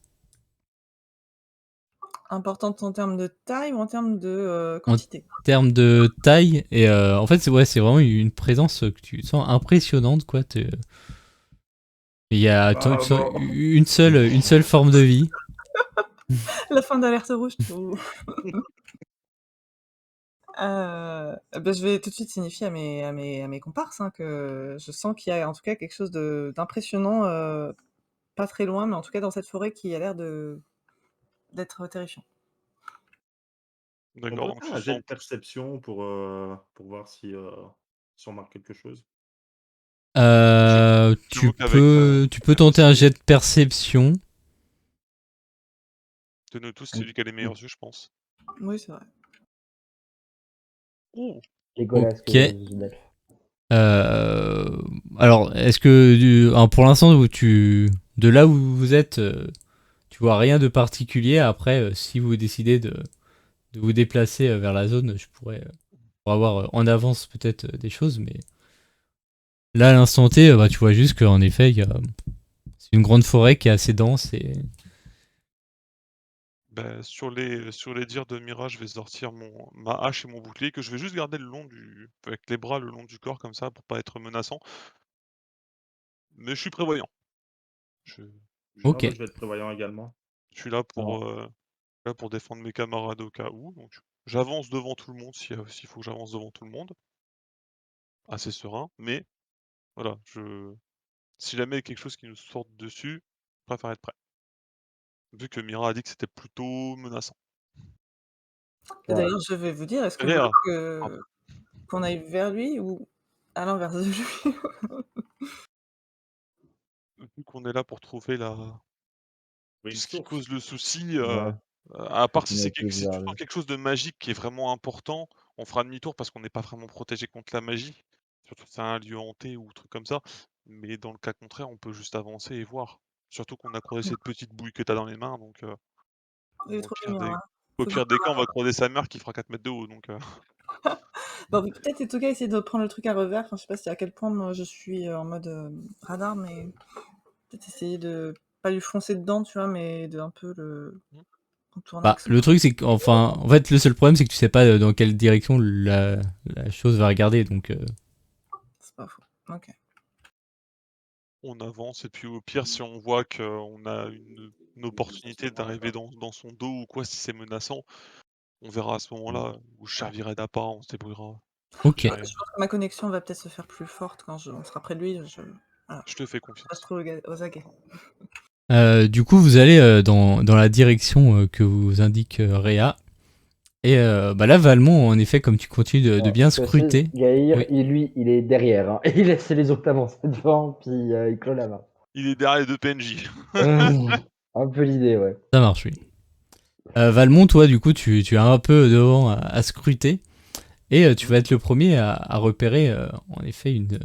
importante en termes de taille ou en termes de, En quantité? termes de taille, et en fait, c'est vraiment une présence que tu sens impressionnante, quoi. Il y a Bah, tu sens une seule forme de vie. La fin d'Alerte Rouge. Bah, je vais tout de suite signifier à mes comparses, hein, que je sens qu'il y a en tout cas quelque chose d'impressionnant, pas très loin, mais en tout cas dans cette forêt qui a l'air d'être terrifiant. on D'accord, pourrait donc faire tu un jet sens de perception pour voir si on marque quelque chose. Tu avec ma peux tenter un jet de perception. de nous tous, c'est celui qui a les meilleurs yeux, je pense. Oui, c'est vrai. Oh! Legolas Ok. d'elfe. Alors, est-ce que alors, pour l'instant, de là où vous êtes, tu vois rien de particulier. Après, si vous décidez de vous déplacer vers la zone, je pourrais pour avoir en avance peut-être des choses, mais Là, à l'instant T, tu vois juste qu'en effet, c'est une grande forêt qui est assez dense et Bah, sur les dires de Mira, je vais sortir ma hache et mon bouclier que je vais juste garder avec les bras le long du corps comme ça pour pas être menaçant. Mais je suis prévoyant. Je, Ah, ok. bah, je vais être prévoyant également. je suis là Alors, pour défendre mes camarades au cas où. Donc j'avance devant tout le monde s'il faut que j'avance devant tout le monde. Assez serein. Mais voilà, si jamais il y a quelque chose qui nous sort dessus, je préfère être prêt. Vu que Mira a dit que c'était plutôt menaçant. Et ouais. d'ailleurs, je vais vous dire, est-ce que vous Réa, voulez pardon. qu'on aille vers lui ou à l'inverse de lui? Vu qu'on est là pour trouver Oui, tout une ce qui source. cause le souci, Ouais, à faut part qu'on aille plus si tu vers sens lui. quelque chose de magique qui est vraiment important, on fera demi-tour parce qu'on n'est pas vraiment protégé contre la magie. Surtout si c'est un lieu hanté ou truc comme ça. Mais dans le cas contraire, on peut juste avancer et voir. Surtout qu'on a croisé cette petite bouille que t'as dans les mains, donc J'ai au trouvé le pire mien, des hein. au Faut que je pire des cas, on va croiser sa mère qui fera 4 mètres de haut, donc Bon, peut-être en tout cas essayer de prendre le truc à revers. Enfin, je sais pas si à quel point moi je suis en mode radar, mais peut-être essayer de pas lui foncer dedans, tu vois, mais de un peu le Mmh. contourner avec ça. Le truc, c'est qu'enfin, en fait, le seul problème, c'est que tu sais pas dans quelle direction la chose va regarder. Donc, C'est pas faux. Ok. on avance et puis au pire, si on voit qu'on a une opportunité d'arriver dans son dos ou quoi, si c'est menaçant, on verra à ce moment-là où je servirai d'appât, on se débrouillera. ok. Je pense que ma connexion va peut-être se faire plus forte quand on sera près de lui. Voilà. Je te fais Je confiance. trop aux aguets. Du coup, vous allez dans la direction que vous indique Réa. Et là, Valmont, en effet, comme tu continues de Alors, bien je précise, scruter. Gaïr, Oui. lui, il est derrière. Hein. Il laisse les autres avancer devant, puis il clôt la main. Il est derrière les deux PNJ. Un peu l'idée, ouais. Ça marche, oui. Valmont, toi, du coup, tu es un peu devant à scruter. Et tu vas être le premier à repérer, en effet, une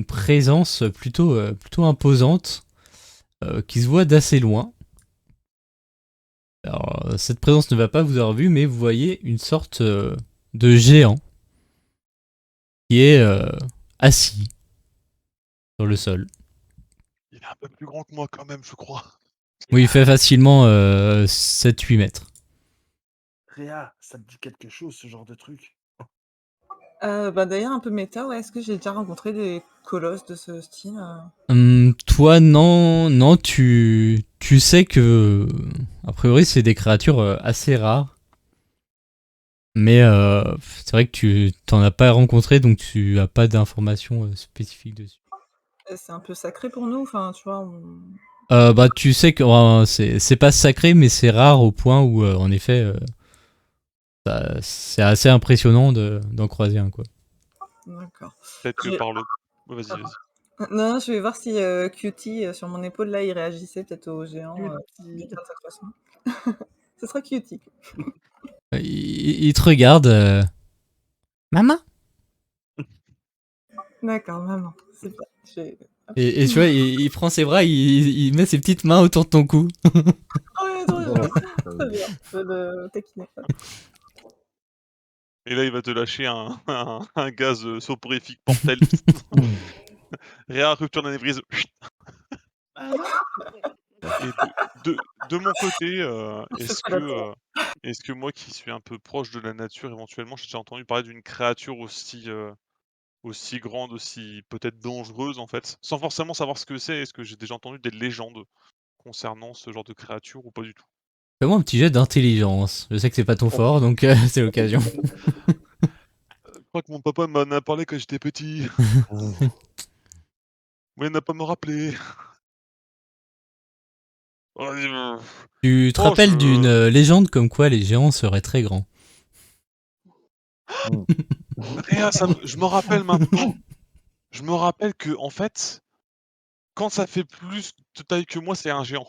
présence plutôt imposante qui se voit d'assez loin. Alors, cette présence ne va pas vous avoir vu, mais vous voyez une sorte de géant qui est assis sur le sol. Il est un peu plus grand que moi quand même, je crois. Oui, il fait facilement 7-8 mètres. Réa, ça te dit quelque chose, ce genre de truc? D'ailleurs, un peu méta, ouais. Est-ce que j'ai déjà rencontré des colosses de ce style Toi, non, tu sais que, a priori, c'est des créatures assez rares. Mais c'est vrai que tu t'en as pas rencontré, donc tu as pas d'informations spécifiques dessus. C'est un peu sacré pour nous, enfin, tu vois. Tu sais que c'est pas sacré, mais c'est rare au point où, en effet, c'est assez impressionnant d'en croiser un, quoi. D'accord. Peut-être que Je- par le... Vas-y, Pardon. vas-y. Non, je vais voir si Cutie, sur mon épaule, là, il réagissait peut-être au géant Cutie. du grain de sa croissant. Ce sera Cutie. Il te regarde. Maman. D'accord, maman. C'est pas. Et tu vois, il prend ses bras, il met ses petites mains autour de ton cou. Oh, ouais, trop bien. Très bien. Je vais le taquiner. Et là, il va te lâcher un gaz soporifique mortel. Réa, rupture d'anévrisme. Et de mon côté, C'est pas la peine. est-ce que moi qui suis un peu proche de la nature, éventuellement, j'ai déjà entendu parler d'une créature aussi grande, aussi peut-être dangereuse en fait, sans forcément savoir ce que c'est? Est-ce que j'ai déjà entendu des légendes concernant ce genre de créature ou pas du tout? Fais-moi un petit jet d'intelligence. Je sais que c'est pas ton fort, donc c'est l'occasion. Je crois que mon papa m'en a parlé quand j'étais petit, mais il n'a pas me rappeler. Tu te Oh rappelles je d'une légende comme quoi les géants seraient très grands. Réa, je me rappelle maintenant. Je me rappelle que en fait, quand ça fait plus de taille que moi, c'est un géant.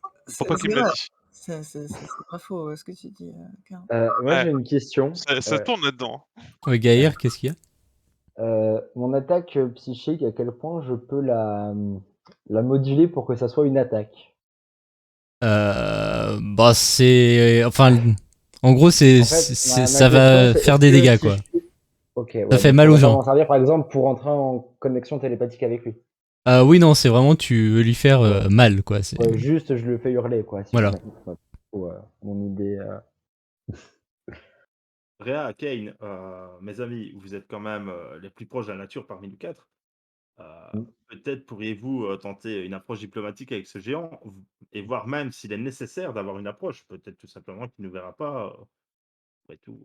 Mon C'est papa qui me l'a vrai. dit. C'est pas faux ce que tu dis, Karin. Moi, Ouais, j'ai une question. ça tourne là-dedans, hein. Ouais, Gaïr, qu'est-ce qu'il y Mon attaque psychique, à quel point je peux la moduler pour que ça soit une attaque? a c'est. Enfin, en gros, En fait, ma ça question, va c'est faire est-ce des que dégâts, si quoi. je fais... Ok, Ça ouais, fait donc mal on aux va pas gens. m'en servir par exemple pour entrer en connexion télépathique avec lui. Oui, non, c'est vraiment tu veux lui faire Ouais. mal, quoi. Ouais, juste je le fais hurler, quoi, si Voilà. jamais. Ouais, mon idée. Réa, Kane, mes amis, vous êtes quand même les plus proches de la nature parmi nous quatre. Mm. Peut-être pourriez-vous tenter une approche diplomatique avec ce géant et voir même s'il est nécessaire d'avoir une approche. Peut-être tout simplement qu'il ne verra pas. Après tout.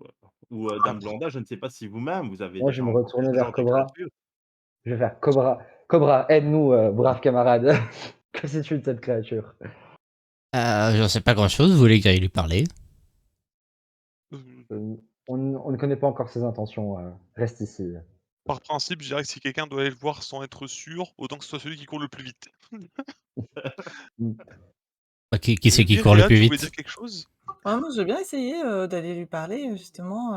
Ou Dame Après, Blanda, je ne sais pas si vous-même vous avez Moi, je déjà vais me rencontré retourner ce vers genre de Cobra. créature. Je vais faire Cobra. Cobra, aide-nous, brave camarade. Que sais-tu de cette créature? J'en sais pas grand-chose, vous voulez que j'aille lui parler? euh, On ne connaît pas encore ses intentions. Reste ici. par principe, je dirais que si quelqu'un doit aller le voir sans être sûr, autant que ce soit celui qui court le plus vite. Mm. Qui c'est Et qui oui, court le Réa, plus tu voulais dire vite? quelque chose? Ouais, moi, j'ai bien essayé, d'aller lui parler, justement,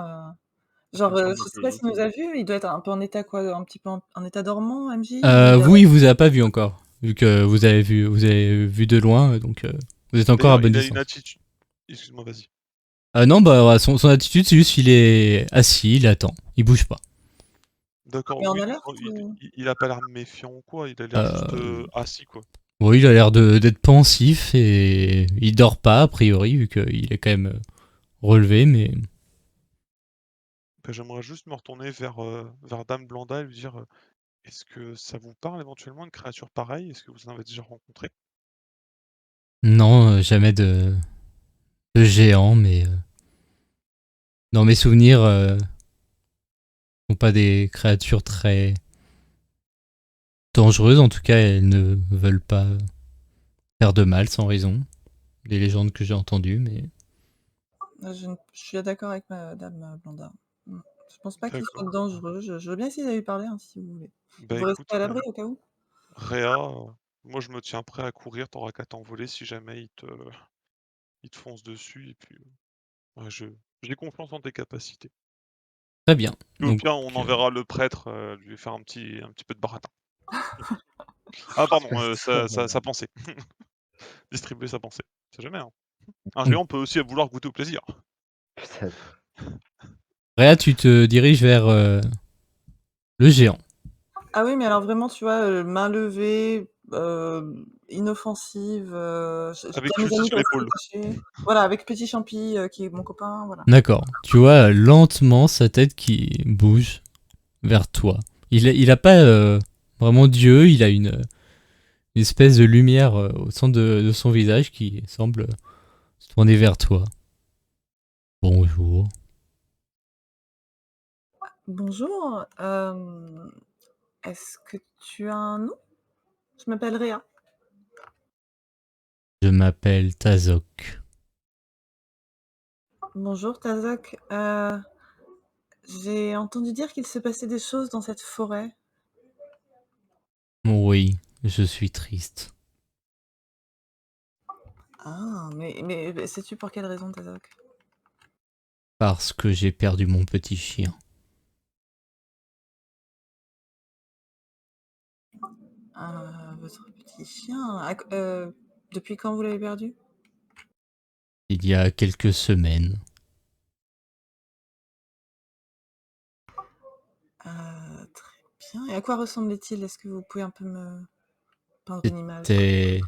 genre, Il me semble je sais assez pas s'il nous gentil. a vus, il doit être un peu en état quoi? Un petit peu en état dormant, MJ? Ou il a Vous, il vous a pas vu encore, vu que vous avez vu de loin, donc vous êtes encore à D'ailleurs, bonne il a une distance. attitude. Excuse-moi, vas-y. Non, bah ouais, son attitude, c'est juste qu'il est assis, il attend, il bouge pas. D'accord, mais en oui, alerte non, ou? il a pas l'air méfiant ou quoi, il a l'air juste Euh, assis, quoi. oui, il a l'air d'être pensif et il dort pas, a priori, vu qu'il est quand même relevé, mais Ben, j'aimerais juste me retourner vers Dame Blanda et lui dire est-ce que ça vous parle éventuellement une créature pareille? Est-ce que vous en avez déjà rencontré? non, jamais de géant, mais dans mes souvenirs, sont pas des créatures très dangereuses, en tout cas, elles ne veulent pas faire de mal sans raison. Des légendes que j'ai entendues, mais Je suis d'accord avec madame, Blanda. Je pense pas qu'il D'accord. soit dangereux. Je veux bien essayer d'aller lui parler, hein, si vous voulez. Bah Vous écoute, restez à l'abri au cas où? Réa, moi je me tiens prêt à courir, t'auras qu'à t'envoler si jamais il te fonce dessus et puis ouais, j'ai confiance en tes capacités. très bien. Et au Donc, pire, on enverra le prêtre lui faire un petit peu de baratin. Ah pardon, sa pensée. Distribuer sa pensée. C'est jamais, hein. Un géant peut aussi vouloir goûter au plaisir. Peut-être. Réa, tu te diriges vers le géant. Ah oui, mais alors vraiment, tu vois, main levée, inoffensive, je dis Avec à mes Lucie amis de sur rester l'épaule. cachés. Voilà, avec Petit Champi, qui est mon copain, voilà. D'accord. Tu vois lentement sa tête qui bouge vers toi. Il a pas vraiment d'yeux, il a une espèce de lumière au centre de son visage qui semble se tourner vers toi. Bonjour. Bonjour, est-ce que tu as un nom? Je m'appelle Réa. Je m'appelle Tazok. Bonjour Tazok, j'ai entendu dire qu'il se passait des choses dans cette forêt. Oui, je suis triste. Ah, mais sais-tu pour quelle raison, Tazok? Parce que j'ai perdu mon petit chien. Votre petit chien, depuis quand vous l'avez perdu? Il y a quelques semaines. Très bien. Et à quoi ressemblait-il? Est-ce que vous pouvez un peu me peindre une image? C'était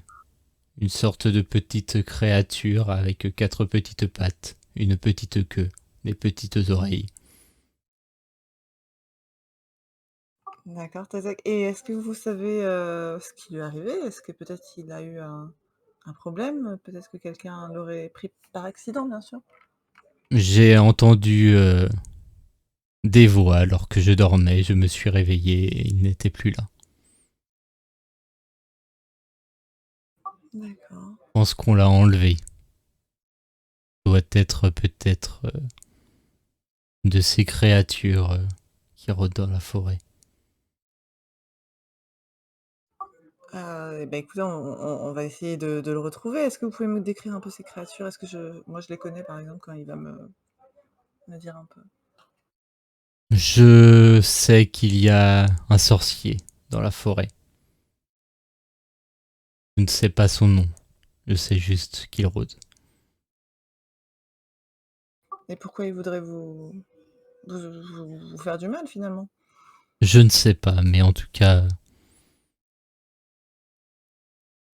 une sorte de petite créature avec 4 petites pattes, une petite queue, des petites oreilles. D'accord, Tazak. Et est-ce que vous savez ce qui lui est arrivé? Est-ce que peut-être il a eu un problème? Peut-être que quelqu'un l'aurait pris par accident, bien sûr. J'ai entendu des voix alors que je dormais, je me suis réveillé et il n'était plus là. D'accord. Je pense qu'on l'a enlevé. Doit être peut-être de ces créatures qui rôdent dans la forêt. Eh ben, écoutez, on va essayer de le retrouver. Est-ce que vous pouvez me décrire un peu ces créatures? Est-ce que moi, je les connais, par exemple, quand il va me dire un peu. Je sais qu'il y a un sorcier dans la forêt. Je ne sais pas son nom. Je sais juste qu'il rôde. Et pourquoi il voudrait vous vous faire du mal finalement. Je ne sais pas, mais en tout cas,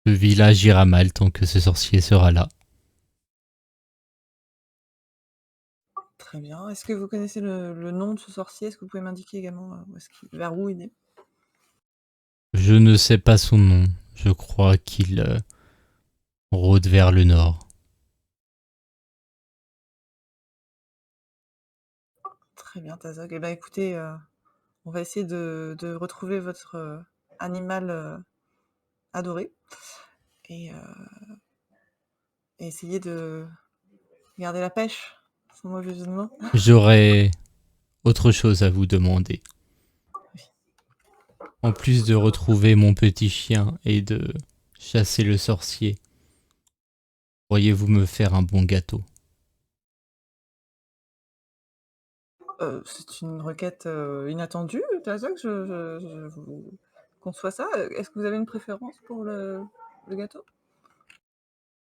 le village ira mal tant que ce sorcier sera là. Très bien. Est-ce que vous connaissez le nom de ce sorcier? Est-ce que vous pouvez m'indiquer également vers où il est? Je ne sais pas son nom. Je crois qu'il rôde vers le nord. Très bien, Tazog. Eh ben, écoutez, on va essayer de retrouver votre animal adoré et essayer de garder la pêche, sans mauvais jeu de mots. J'aurais autre chose à vous demander. En plus de retrouver mon petit chien et de chasser le sorcier, pourriez-vous me faire un bon gâteau? C'est une requête inattendue, Tazog. Je vous conçois ça. Est-ce que vous avez une préférence pour le gâteau?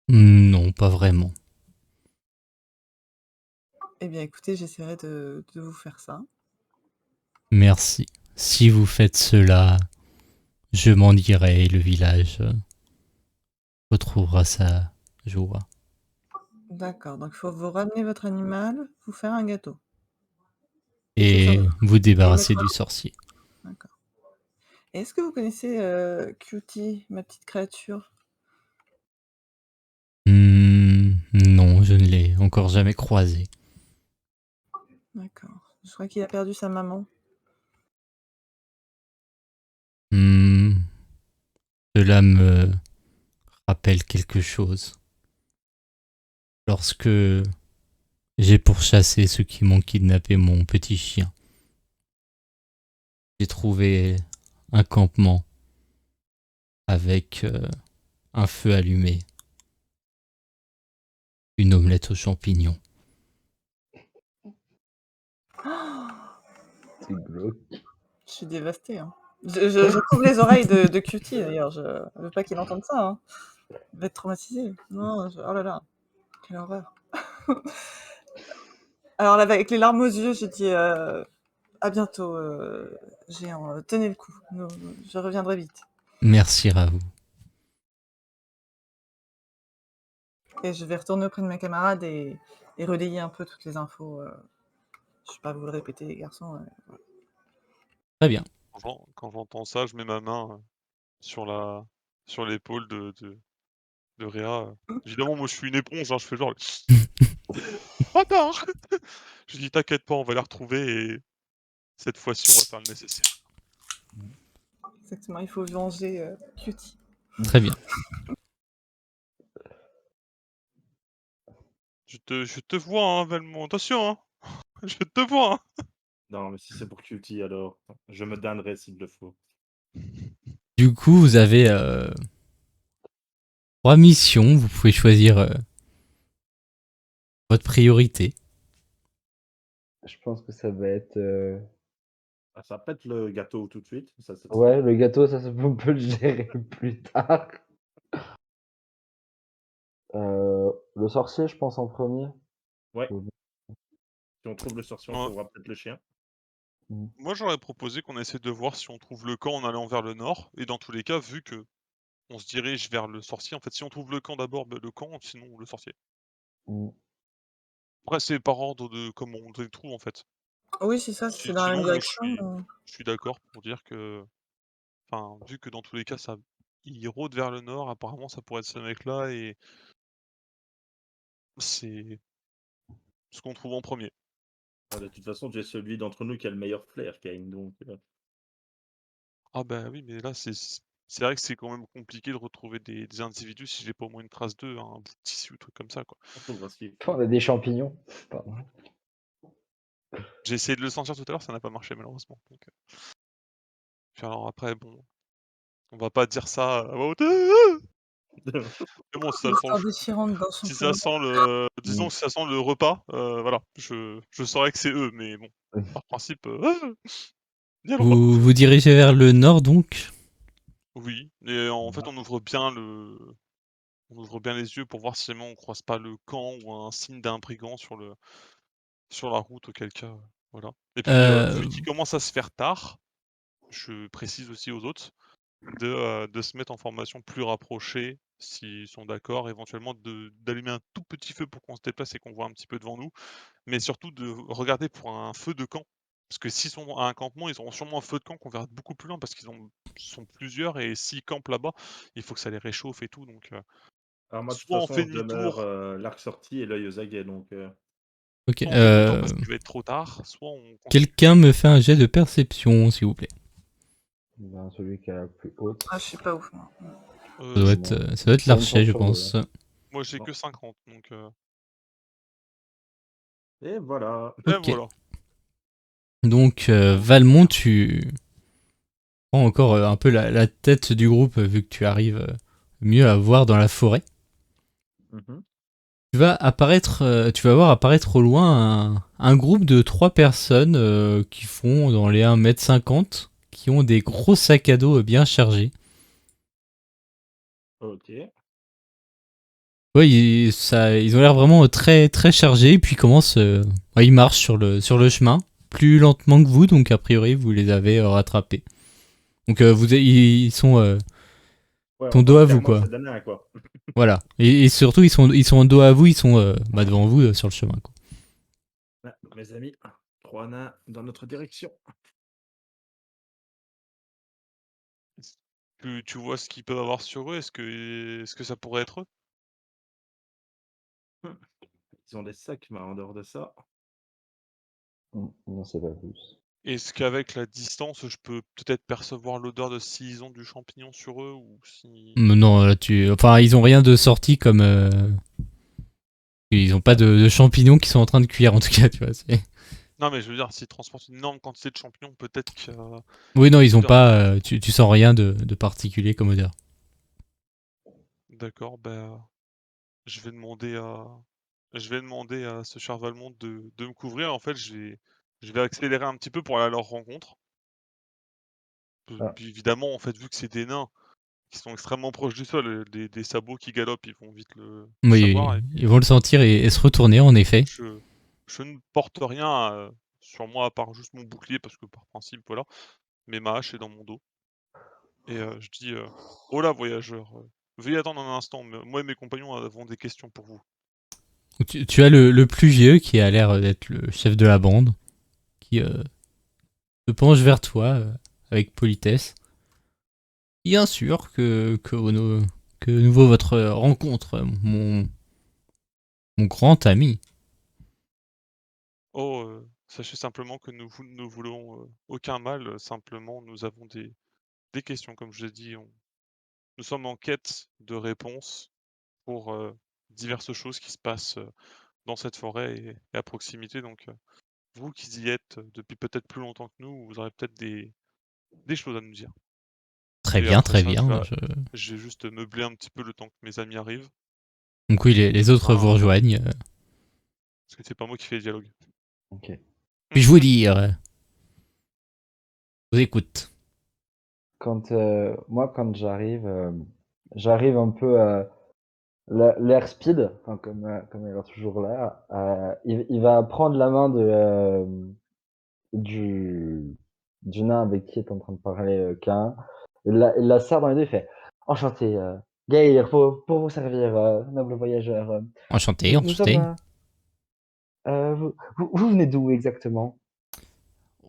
Non, pas vraiment. Eh bien, écoutez, j'essaierai de vous faire ça. Merci. Si vous faites cela, je m'en irai et le village retrouvera sa joie. D'accord, donc il faut vous ramener votre animal, vous faire un gâteau. Et vous Et débarrasser mettre- du sorcier. D'accord. Est-ce que vous connaissez Cutie, ma petite créature? Non, je ne l'ai encore jamais croisé. D'accord. Je crois qu'il a perdu sa maman. Cela me rappelle quelque chose. Lorsque j'ai pourchassé ceux qui m'ont kidnappé mon petit chien, j'ai trouvé un campement avec un feu allumé, une omelette aux champignons. C'est glauque. Je suis dévastée. Hein. Je couvre les oreilles de Cutie d'ailleurs. Je veux pas qu'il entende ça. Hein. Il va être traumatisé. Non, oh là là, quelle horreur. Alors là, avec les larmes aux yeux, j'ai dit à bientôt, géant. Tenez le coup. Je reviendrai vite. Merci à vous. Et je vais retourner auprès de mes camarades et relayer un peu toutes les infos. Je vais pas vous le répéter, les garçons. Voilà. Très bien. Quand j'entends ça, je mets ma main sur l'épaule de Réa. Évidemment, moi je suis une éponge, hein, je fais genre. Bâtard. Je dis t'inquiète pas, on va la retrouver et cette fois-ci on va faire le nécessaire. Exactement, il faut venger Cutie. Très bien. Je te vois, hein, Valmont. Attention, hein. Je te vois, hein. Non, mais si c'est pour Cutie, alors je me damnerai s'il le faut. Du coup, vous avez 3 missions. Vous pouvez choisir votre priorité. Je pense que ça va être. Ah, ça pète le gâteau tout de suite. Ça, c'est Ouais, le gâteau, ça, on peut le gérer plus tard. Le sorcier, je pense, en premier. Ouais. Si on trouve le sorcier, on Ouais. trouvera peut-être le chien. Moi j'aurais proposé qu'on essaie de voir si on trouve le camp en allant vers le nord. Et dans tous les cas, vu que on se dirige vers le sorcier, en fait, si on trouve le camp d'abord, le camp, sinon le sorcier. Mm. Après, c'est par ordre de comment on les trouve, en fait. Oui, c'est ça, c'est dans la même Sinon, moi direction. je suis d'accord pour dire que. Enfin, vu que dans tous les cas, ça. Il rôde vers le nord, apparemment ça pourrait être ce mec-là et c'est ce qu'on trouve en premier. Ah, de toute façon, tu es celui d'entre nous qui a le meilleur flair, Kane. Donc, Ah bah oui, mais là c'est vrai que c'est quand même compliqué de retrouver des individus si j'ai pas au moins une trace d'eux, un bout de tissu ou truc comme ça, quoi. on trouvera ce qu'il faut. On a des champignons. Pardon. J'ai essayé de le sentir tout à l'heure, ça n'a pas marché malheureusement. Donc, puis alors après, bon, on va pas dire ça à voix haute. Mais bon, si ça le sent, L'histoire déchirante d'un si ça champignon. sent le, disons que si ça sent le repas, voilà, je saurais que c'est eux, mais bon, par principe, il y a le repas. Vous vous dirigez vers le nord donc. Oui, et en fait, on ouvre bien les yeux pour voir si jamais on croise pas le camp ou un signe d'un brigand sur la route, auquel cas, Voilà. Et puis, vu qu'il commence à se faire tard, je précise aussi aux autres de se mettre en formation plus rapprochée, s'ils sont d'accord, éventuellement d'allumer un tout petit feu pour qu'on se déplace et qu'on voit un petit peu devant nous, mais surtout de regarder pour un feu de camp. Parce que s'ils sont à un campement, ils auront sûrement un feu de camp qu'on verra beaucoup plus loin parce qu'ils sont plusieurs et s'ils campent là-bas, il faut que ça les réchauffe et tout. Donc, Alors moi, de toute soit on façon, fait je demeure demi-tour, l'arc sorti et l'œil aux aguets, donc Ok. soit on fait demi-tour parce qu'il va être trop tard, soit on continue. Quelqu'un me fait un jet de perception, s'il vous plaît. Ben, celui qui a la plus haute. Ah, je suis pas ouf, moi. Ça doit être Pas une l'archer, chance je sur deux, pense. Moi, j'ai Non. que 50, donc et voilà. et Ok. voilà. Donc, Valmont, tu prends encore un peu la tête du groupe, vu que tu arrives mieux à voir dans la forêt. Mhm. Tu vas voir apparaître au loin un groupe de 3 personnes qui font dans les 1,50 m, qui ont des gros sacs à dos bien chargés. Ok. Ouais, ils ont l'air vraiment très très chargés, et puis ils marchent sur le chemin, plus lentement que vous, donc a priori vous les avez rattrapés. Donc ils sont Ouais, ton on dos voit à vous, clairement que quoi. c'est des nains, quoi. Voilà. Et surtout ils sont dos à vous, ils sont devant vous sur le chemin, quoi. Ah, mes amis, 3 nains dans notre direction. Tu vois ce qu'ils peuvent avoir sur eux? Est-ce que ça pourrait être eux? Ils ont des sacs, mais en dehors de ça. Non, c'est pas plus. Est-ce qu'avec la distance, je peux peut-être percevoir l'odeur de s'ils ont du champignon sur eux ou si... Mais non, là, ils ont rien de sorti comme ils ont pas de champignons qui sont en train de cuire, en tout cas, tu vois. Non, mais je veux dire, s'ils transportent une énorme quantité de champignons, peut-être que... Oui, non, ils ont l'odeur- pas. Tu sens rien de particulier comme odeur. D'accord, bah, je vais demander à... Je vais demander à ce cher Valmont de me couvrir. En fait, je vais accélérer un petit peu pour aller à leur rencontre. Ah. Puis évidemment, en fait, vu que c'est des nains qui sont extrêmement proches du sol, des sabots qui galopent, ils vont vite le Oui, savoir. Et ils vont le sentir et se retourner, en effet. je ne porte rien sur moi à part juste mon bouclier parce que par principe, voilà. Mais ma hache est dans mon dos. Et je dis oh là, voyageur, veuillez attendre un instant. Moi et mes compagnons avons des questions pour vous. Donc, tu as le plus vieux qui a l'air d'être le chef de la bande, qui se penche vers toi avec politesse. Bien sûr que nous vaut votre rencontre, mon grand ami. Oh, sachez simplement que nous ne voulons aucun mal. Simplement, nous avons des questions. Comme je l'ai dit, nous sommes en quête de réponses pour diverses choses qui se passent dans cette forêt et à proximité. Donc, vous qui y êtes depuis peut-être plus longtemps que nous, vous aurez peut-être des choses à nous dire. Très Et bien, après très ça, bien. je vais juste meubler un petit peu le temps que mes amis arrivent. Donc oui, les autres vous rejoignent. Parce que c'est pas moi qui fais les dialogues. Ok. Puis-je vous dire Je vous écoute. Moi, quand j'arrive un peu à l'air speed, enfin, comme il est toujours là. Il va prendre la main du, du nain avec qui est en train de parler Cain. Il la serre dans les deux, il fait enchanté, Gaïr, pour vous servir, noble voyageur. Enchanté, Nous enchanté. sommes. Vous venez d'où exactement?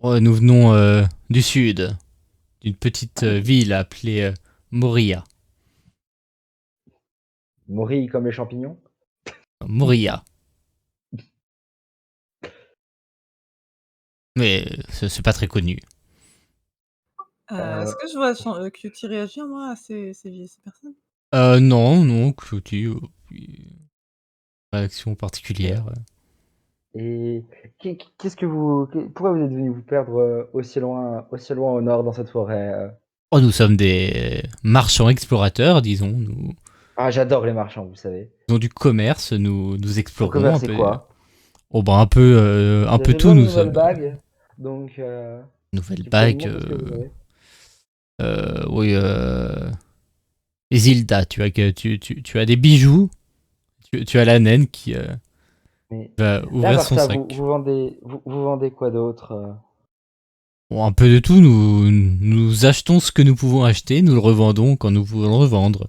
Oh, nous venons du sud, d'une petite ville appelée Moria. Mori comme les champignons? Moria. Mais c'est pas très connu. Est-ce que je vois Cutie réagir, moi, à ces personnes? Non, Clouty, réaction particulière. Et qu'est-ce que pourquoi vous êtes venu vous perdre aussi loin au nord dans cette forêt? Oh, nous sommes des marchands explorateurs, disons. Nous Ah, j'adore les marchands, vous savez. faisons du commerce, nous Votre explorons commerce, un c'est peu. quoi? Oh, bah un peu J'ai tout, besoin de nous nouvelles sommes. bagues, donc Nouvelle si vous pouvez me bague. montrer ce que vous avez. Oui, Isilda, tu as des bijoux. Tu as la naine qui Mais Il va là, à ouvrir part son ça, sac. vous vendez quoi d'autre? Bon, un peu de tout, nous achetons ce que nous pouvons acheter, nous le revendons quand nous pouvons le revendre.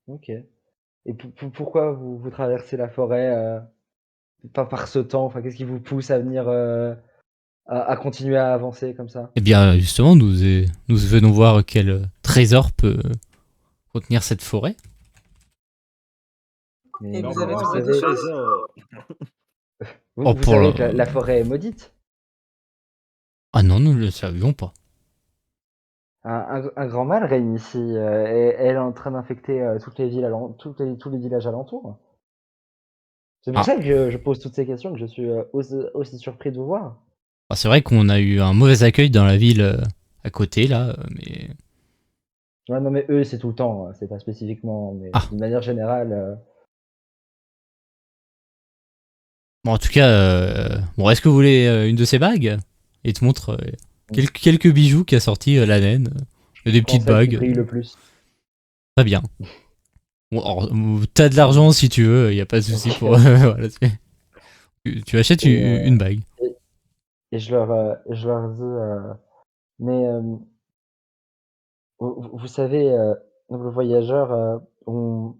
OK. Et pourquoi vous traversez la forêt, pas par ce temps? Enfin, qu'est-ce qui vous pousse à venir, à continuer à avancer comme ça? Eh bien, justement, nous venons voir quel trésor peut contenir cette forêt. Mais Et vous avez vous Normalement, trouvé des le savez choses? trésor. Oh, vous savez que la forêt est maudite? Ah non, nous ne le savions pas. Un grand mal règne ici, et elle est en train d'infecter, toutes les villes tous les villages alentours. C'est pour Ah, ça que je pose toutes ces questions, que je suis, aussi surpris de vous voir. ah, c'est vrai qu'on a eu un mauvais accueil dans la ville à côté, là, mais... Ouais, non, mais eux, c'est tout le temps, c'est pas spécifiquement, mais Ah, d'une manière générale, bon, en tout cas, bon, est-ce que vous voulez une de ces bagues? Il te montre mmh, quelques bijoux qu'a sorti la naine. Il y a je des prends petites celle qui bagues. brille le plus. Très bien. Bon, alors, t'as de l'argent si tu veux, il n'y a pas de souci OK, pour... voilà, tu achètes et une bague. et et je leur dis, «Mais, vous savez, nobles voyageurs, on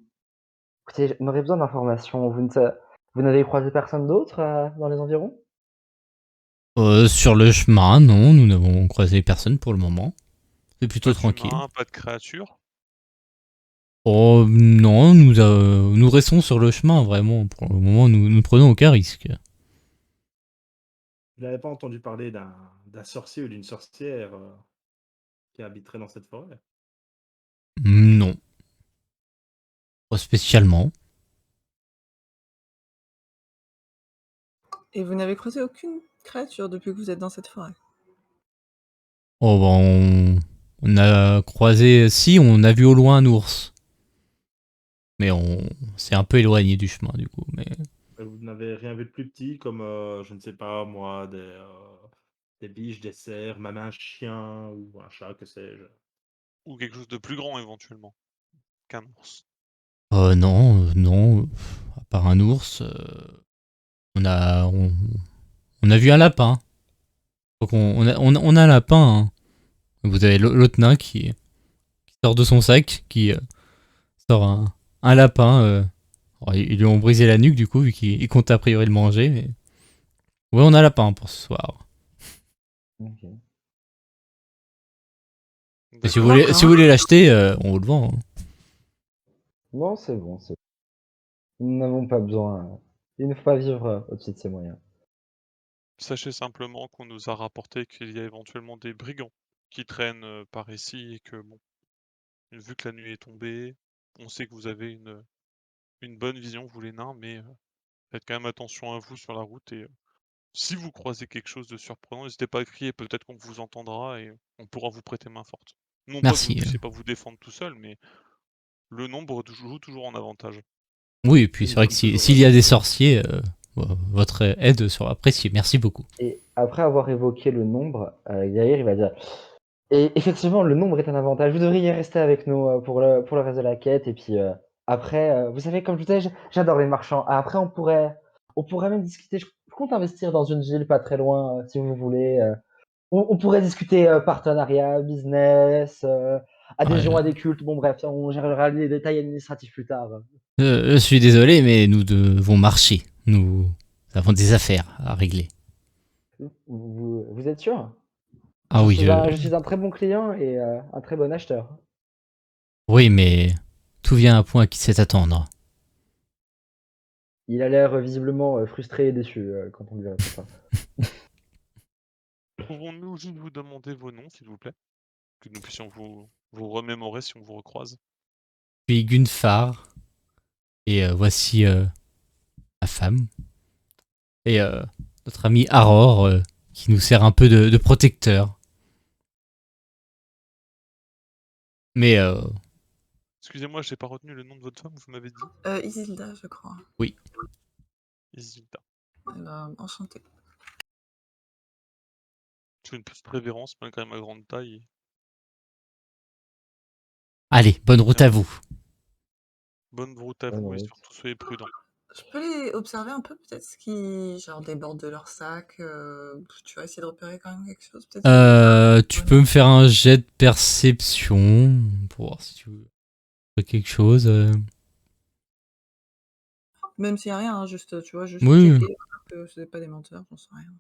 écoutez, on aurait besoin d'informations. Vous n'avez croisé personne d'autre, dans les environs?» Sur le chemin, non, nous n'avons croisé personne pour le moment. C'est plutôt Pas tranquille. d'humains, pas de créatures. Oh non, nous restons sur le chemin, vraiment. Pour le moment, nous ne prenons aucun risque. Vous n'avez pas entendu parler d'un sorcier ou d'une sorcière qui habiterait dans cette forêt? Non, pas spécialement. Et vous n'avez croisé aucune créature depuis que vous êtes dans cette forêt? Oh, on a croisé... Si, on a vu au loin un ours. Mais on s'est un peu éloigné du chemin, du coup. Mais... Vous n'avez rien vu de plus petit comme, je ne sais pas moi, des biches, des cerfs, même un chien ou un chat, que sais-je? Ou quelque chose de plus grand éventuellement qu'un ours. Non, non. À part un ours, on a vu un lapin. Donc on a un lapin, hein. Vous avez l'autre nain qui sort de son sac, qui sort un lapin. Alors, ils lui ont brisé la nuque du coup, vu qu'il compte a priori le manger. Mais... Ouais, on a un lapin pour ce soir. OK. Et D'accord. si vous voulez l'acheter, on vous le vend, hein. Non, c'est bon, nous n'avons pas besoin, il ne faut pas vivre, au-dessus de ses moyens. Sachez simplement qu'on nous a rapporté qu'il y a éventuellement des brigands qui traînent par ici et que, bon, vu que la nuit est tombée, on sait que vous avez une bonne vision, vous les nains, mais faites quand même attention à vous sur la route et si vous croisez quelque chose de surprenant, n'hésitez pas à crier, peut-être qu'on vous entendra et on pourra vous prêter main forte. Non pas que vous ne Merci. puissiez pas vous défendre tout seul, mais le nombre joue toujours en avantage. Oui, et puis Et c'est nous vrai que sommes toujours s'il y a des là. sorciers, votre aide sera appréciée. Merci beaucoup. Et après avoir évoqué le nombre, Yair, il va dire: «Et effectivement, le nombre est un avantage. Vous devriez rester avec nous, pour le reste de la quête et puis, après, vous savez, comme je vous disais, j'adore les marchands. Après, on pourrait même discuter. Je compte investir dans une ville pas très loin, si vous voulez, on pourrait discuter, partenariat, business, adhésion à Ouais, des cultes. Bon bref, on gérera les détails administratifs plus tard». je suis désolé, mais nous devons marcher. Nous avons des affaires à régler. Vous êtes sûr? Ah oui, Je suis un très bon client et un très bon acheteur. oui, mais tout vient à un point qui sait attendre. Il a l'air, visiblement, frustré et déçu, quand on lui répond ça. Pouvons-nous juste vous demander vos noms, s'il vous plaît? Que nous puissions vous remémorer si on vous recroise. Puis Gunfar, et voici ma femme, et notre ami Aurore, qui nous sert un peu de protecteur. Mais Excusez-moi, j'ai pas retenu le nom de votre femme, vous m'avez dit? Isilda, je crois. oui, Isilda. Eh ben, enchantée. Je fais une petite révérence malgré ma grande taille. allez, bonne route à vous. Bonne route à Bonne vous et route. surtout soyez prudents. Je peux les observer un peu, peut-être ce qui genre déborde de leur sac. Tu vas essayer de repérer quand même quelque chose, peut-être. Tu peux me faire un jet de perception pour voir si tu vois quelque chose. Même s'il y a rien, hein, juste tu vois, juste Oui. checker que c'est pas des menteurs, j'en sais rien.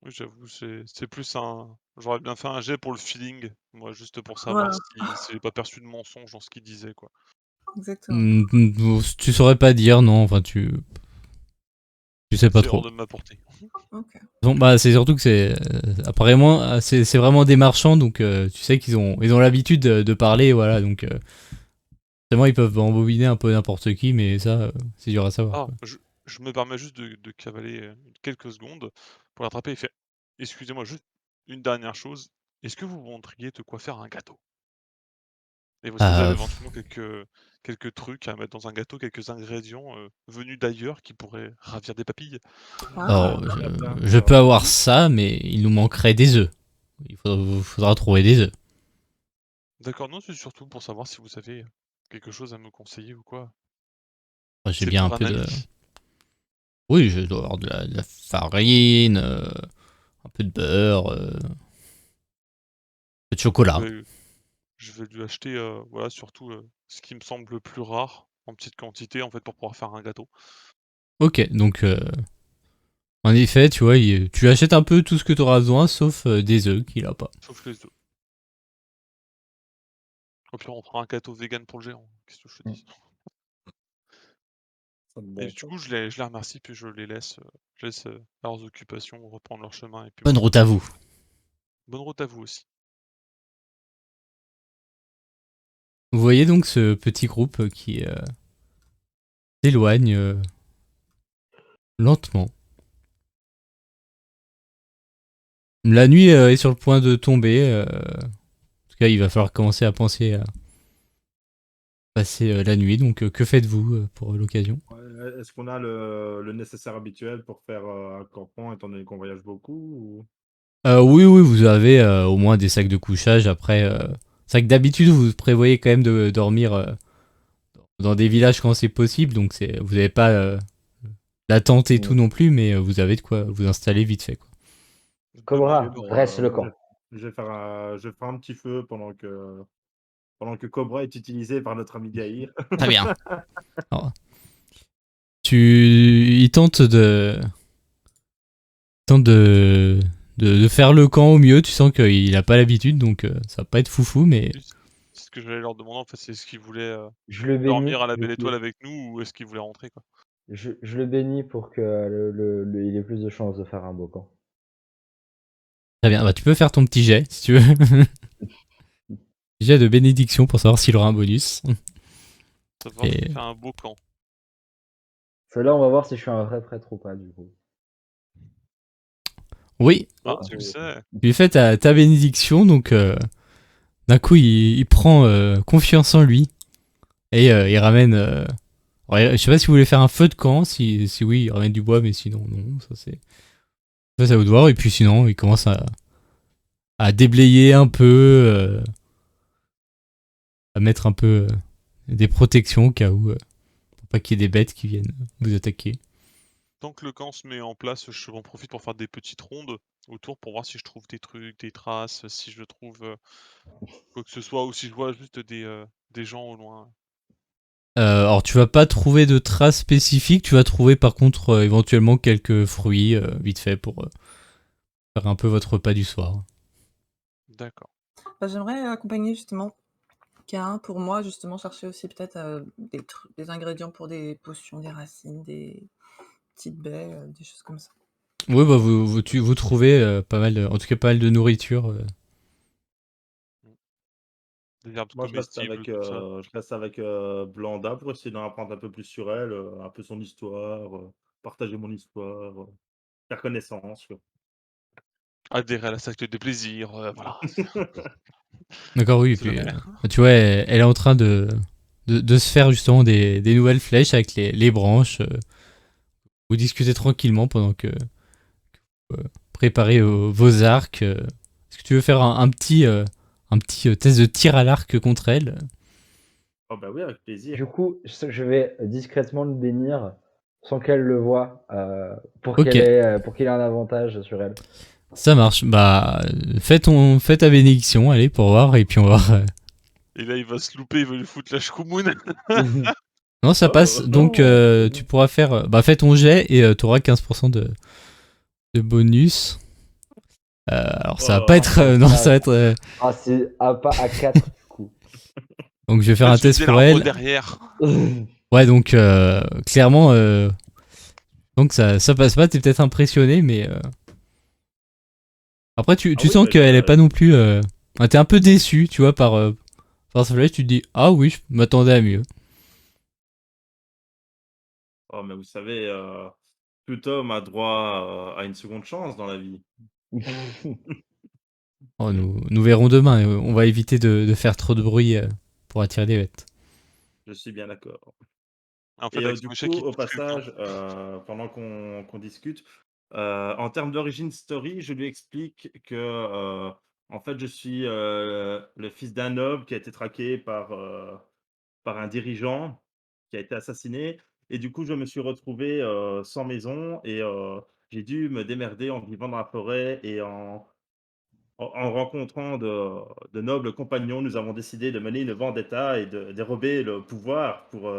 Oui, j'avoue, c'est plus un. J'aurais bien fait un jet pour le feeling, moi, juste pour savoir Voilà, si j'ai pas perçu de mensonge dans ce qu'il disait, quoi. exactement. Tu saurais pas dire, non. Enfin, tu sais pas C'est hors trop. de ma portée. Ok. Bon, bah, c'est surtout que c'est apparemment c'est vraiment des marchands, donc tu sais qu'ils ont l'habitude de parler, voilà. Donc vraiment ils peuvent embobiner un peu n'importe qui, mais ça c'est dur à savoir, Ah, quoi. je me permets juste de cavaler quelques secondes pour l'attraper. Il fait excusez-moi, juste une dernière chose. Est-ce que vous montriez de quoi faire un gâteau? Et est-ce que vous avez Pff, éventuellement quelques trucs à mettre dans un gâteau, quelques ingrédients venus d'ailleurs qui pourraient ravir des papilles? alors Très bien. je peux avoir Oui. ça, mais il nous manquerait des œufs. Faudra trouver des œufs. D'accord, non, c'est surtout pour savoir si vous avez quelque chose à me conseiller ou quoi. Enfin, j'ai C'est bien un pour un peu de. ami. Oui, je dois avoir de la farine, un peu de beurre, un peu de chocolat. Je vais, je vais lui acheter, voilà, surtout ce qui me semble le plus rare, en petite quantité, en fait, pour pouvoir faire un gâteau. Ok, donc en effet, tu vois, tu achètes un peu tout ce que tu auras besoin, sauf des œufs qu'il a pas. Sauf les œufs. Au pire, on fera un gâteau vegan pour le géant. Qu'est-ce que je te dis? Ça me Et bon. du coup, je les remercie, puis je laisse à leurs occupations reprendre leur chemin. Et puis Bonne moi, route à vous. bonne route à vous aussi. Vous voyez donc ce petit groupe qui s'éloigne lentement. La nuit est sur le point de tomber. En tout cas, il va falloir commencer à penser à passer la nuit. Donc, que faites-vous pour l'occasion? Ouais, est-ce qu'on a le nécessaire habituel pour faire un campement, étant donné qu'on voyage beaucoup Oui, oui, vous avez au moins des sacs de couchage. Après, c'est vrai que d'habitude, vous prévoyez quand même de dormir dans des villages quand c'est possible. Donc, vous n'avez pas la tente et tout non plus, mais vous avez de quoi vous installer vite fait, quoi. Cobra, Alors, reste le moi, camp. je vais faire un petit feu pendant que Cobra est utilisé par notre ami Gaïr. Très bien. Alors, il tente de faire le camp au mieux. Tu sens qu'il a pas l'habitude, donc ça va pas être foufou, mais Oui, c'est ce que j'allais leur demander, en fait, c'est est-ce qu'ils voulaient Je le bénis, dormir à la du belle étoile coup. avec nous ou est-ce qu'ils voulaient rentrer, quoi? Je le bénis pour que il ait plus de chances de faire un beau camp. très bien. Bah, tu peux faire ton petit jet si tu veux. Jet de bénédiction pour savoir s'il aura un bonus. Savoir s'il Et fait un beau camp. Cela, on va voir si je suis un vrai prêtre ou pas, du coup. oui, Ah, Oh, tu le Oh. sais. tu lui fais ta bénédiction, donc d'un coup il prend confiance en lui et il ramène. Je sais pas si vous voulez faire un feu de camp, si oui, il ramène du bois, mais sinon non, ça vous de voir. Et puis sinon, il commence à déblayer un peu, à mettre un peu des protections au cas où, pour pas qu'il y ait des bêtes qui viennent vous attaquer. Tant que le camp se met en place, je en profite pour faire des petites rondes autour pour voir si je trouve des trucs, des traces, si je trouve quoi que ce soit, ou si je vois juste des gens au loin. Alors tu vas pas trouver de traces spécifiques, tu vas trouver par contre éventuellement quelques fruits vite fait pour faire un peu votre repas du soir. D'accord. Bah, j'aimerais accompagner justement quelqu'un pour moi, justement, chercher aussi peut-être des ingrédients pour des potions, des racines, des petites baies, des choses comme ça. Oui, bah vous trouvez pas mal, en tout cas pas mal de nourriture. Des herbes moi, comestibles, tout ça. je reste avec Blanda pour essayer d'en apprendre un peu plus sur elle, un peu son histoire, partager mon histoire, faire connaissance, quoi. Adhérer à la secte des plaisirs, voilà. D'accord, oui, et C'est puis jamais. tu vois, elle est en train de se faire justement des nouvelles flèches avec les branches. Vous discutez tranquillement pendant que préparez vos arcs. Est-ce que tu veux faire un petit test de tir à l'arc contre elle? Oh bah oui, avec plaisir. Du coup, je vais discrètement le bénir sans qu'elle le voie, pour Ok, pour qu'il ait un avantage sur elle. ça marche. Bah, fais ta bénédiction, allez, pour voir, et puis on va voir. Et là, il va se louper, il va lui foutre la shkoumoun. Non, ça passe, Oh, donc Non, c'est tu bon. pourras faire. Bah, fais ton jet et tu auras 15% de bonus. Alors, ça va pas oh. être. Ah, Non, ça ça va être. c'est pas à 4 coups. Donc, je vais faire Là, un tu lui test faisais pour l'arbre elle. derrière. Ouais, donc, clairement. Donc, ça passe pas, t'es peut-être impressionné, mais. Après, tu Ah oui, sens mais qu'elle est pas non plus. T'es un peu déçu, tu vois, par ce flèche, tu te dis, ah oui, je m'attendais à mieux. oh, mais vous savez, tout homme a droit à une seconde chance dans la vie. Oh, nous verrons demain. On va éviter de faire trop de bruit pour attirer les bêtes. Je suis bien d'accord. En fait, Et avec du son coup, échec, il au te truc, hein. passage, pendant qu'on discute, en termes d'origine story, je lui explique que, en fait, je suis, le fils d'un noble qui a été traqué par un dirigeant qui a été assassiné et du coup, je me suis retrouvé, sans maison et j'ai dû me démerder en vivant dans la forêt et en rencontrant de nobles compagnons. Nous avons décidé de mener une vendetta et de dérober le pouvoir pour,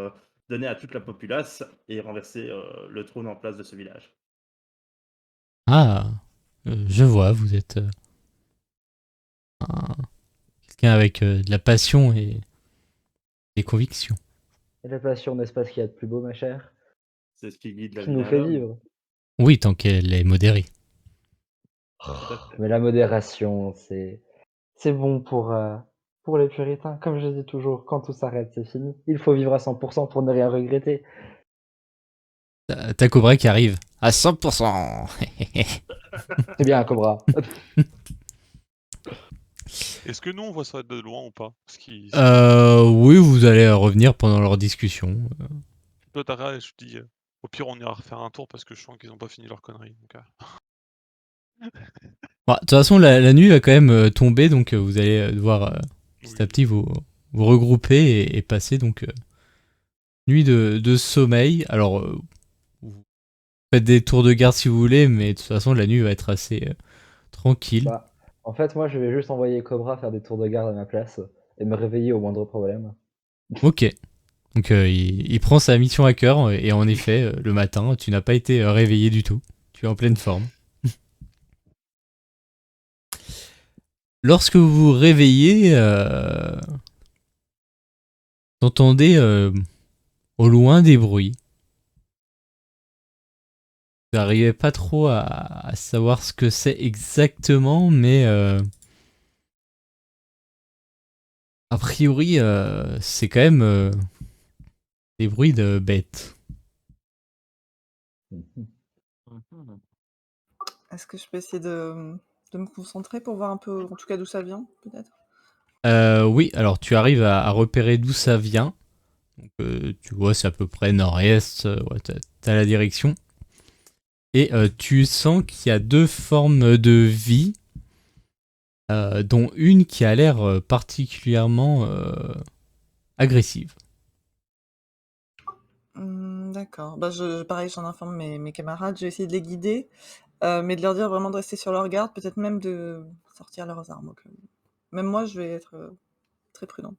donner à toute la populace et renverser, le trône en place de ce village. Ah, je vois, vous êtes quelqu'un avec de la passion et des convictions. Et la passion, n'est-ce pas ce qu'il y a de plus beau, ma chère? C'est ce qui guide la Qui vie nous d'un fait homme, vivre. Oui, tant qu'elle est modérée. tout à fait. Mais la modération, c'est bon pour les puritains. Comme je dis toujours, quand tout s'arrête, c'est fini. Il faut vivre à 100% pour ne rien regretter. T'as Cobra qui arrive à 100%. C'est bien, Cobra. Est-ce que nous, on voit ça de loin ou pas? Oui, vous allez revenir pendant leur discussion. Toi, Tara, je te dis, au pire, on ira refaire un tour parce que je sens qu'ils ont pas fini leur connerie. Donc, Bon, de toute façon, la nuit va quand même tomber, donc vous allez devoir petit à oui. petit vous regrouper et passer donc nuit de sommeil. Alors, vous faites des tours de garde si vous voulez, mais de toute façon, la nuit va être assez tranquille. Bah, en fait, moi, je vais juste envoyer Cobra faire des tours de garde à ma place et me réveiller au moindre problème. Ok. Donc, il prend sa mission à cœur, et en effet, le matin, tu n'as pas été réveillé du tout. Tu es en pleine forme. Lorsque vous vous réveillez, vous entendez au loin des bruits. Vous n'arrivez pas trop à savoir ce que c'est exactement, mais a priori, c'est quand même des bruits de bêtes. Mmh. Est-ce que je peux essayer de me concentrer pour voir un peu, en tout cas, d'où ça vient, peut-être? Oui, alors tu arrives à repérer d'où ça vient. Donc, tu vois, c'est à peu près nord-est, ouais, t'as la direction. Et tu sens qu'il y a deux formes de vie, dont une qui a l'air particulièrement agressive. D'accord. Bah, pareil, j'en informe mes camarades. Je vais essayer de les guider, mais de leur dire vraiment de rester sur leur garde, peut-être même de sortir leurs armes au cas où. Même moi, je vais être très prudente.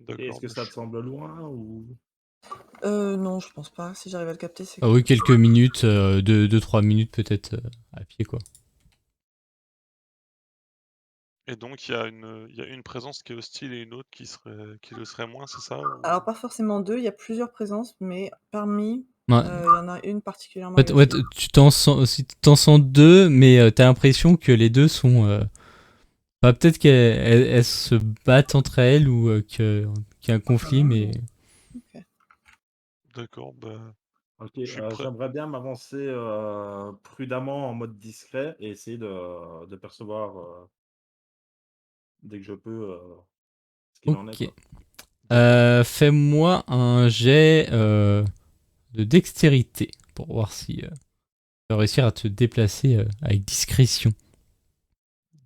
Et est-ce D'accord. que ça te semble loin ou? Non, je pense pas. Si j'arrive à le capter, c'est Ah oui, que... quelques minutes, 2-3 minutes peut-être à pied, quoi. Et donc, il y a une présence qui est hostile et une autre qui le serait moins, c'est ça? Alors, pas forcément deux, il y a plusieurs présences, mais parmi, Ouais. il y en a une particulièrement En fait, ouais, agressive. tu t'en sens aussi, t'en sens deux, mais t'as l'impression que les deux sont. Bah, peut-être qu'elles se battent entre elles ou qu'il y a un conflit, mais. Ok. D'accord, bah, OK, je suis prêt. j'aimerais bien m'avancer, prudemment en mode discret et essayer de percevoir, dès que je peux, ce qu'il en est, Ok. quoi. D'accord. Fais-moi un jet de dextérité pour voir si tu vas réussir à te déplacer avec discrétion.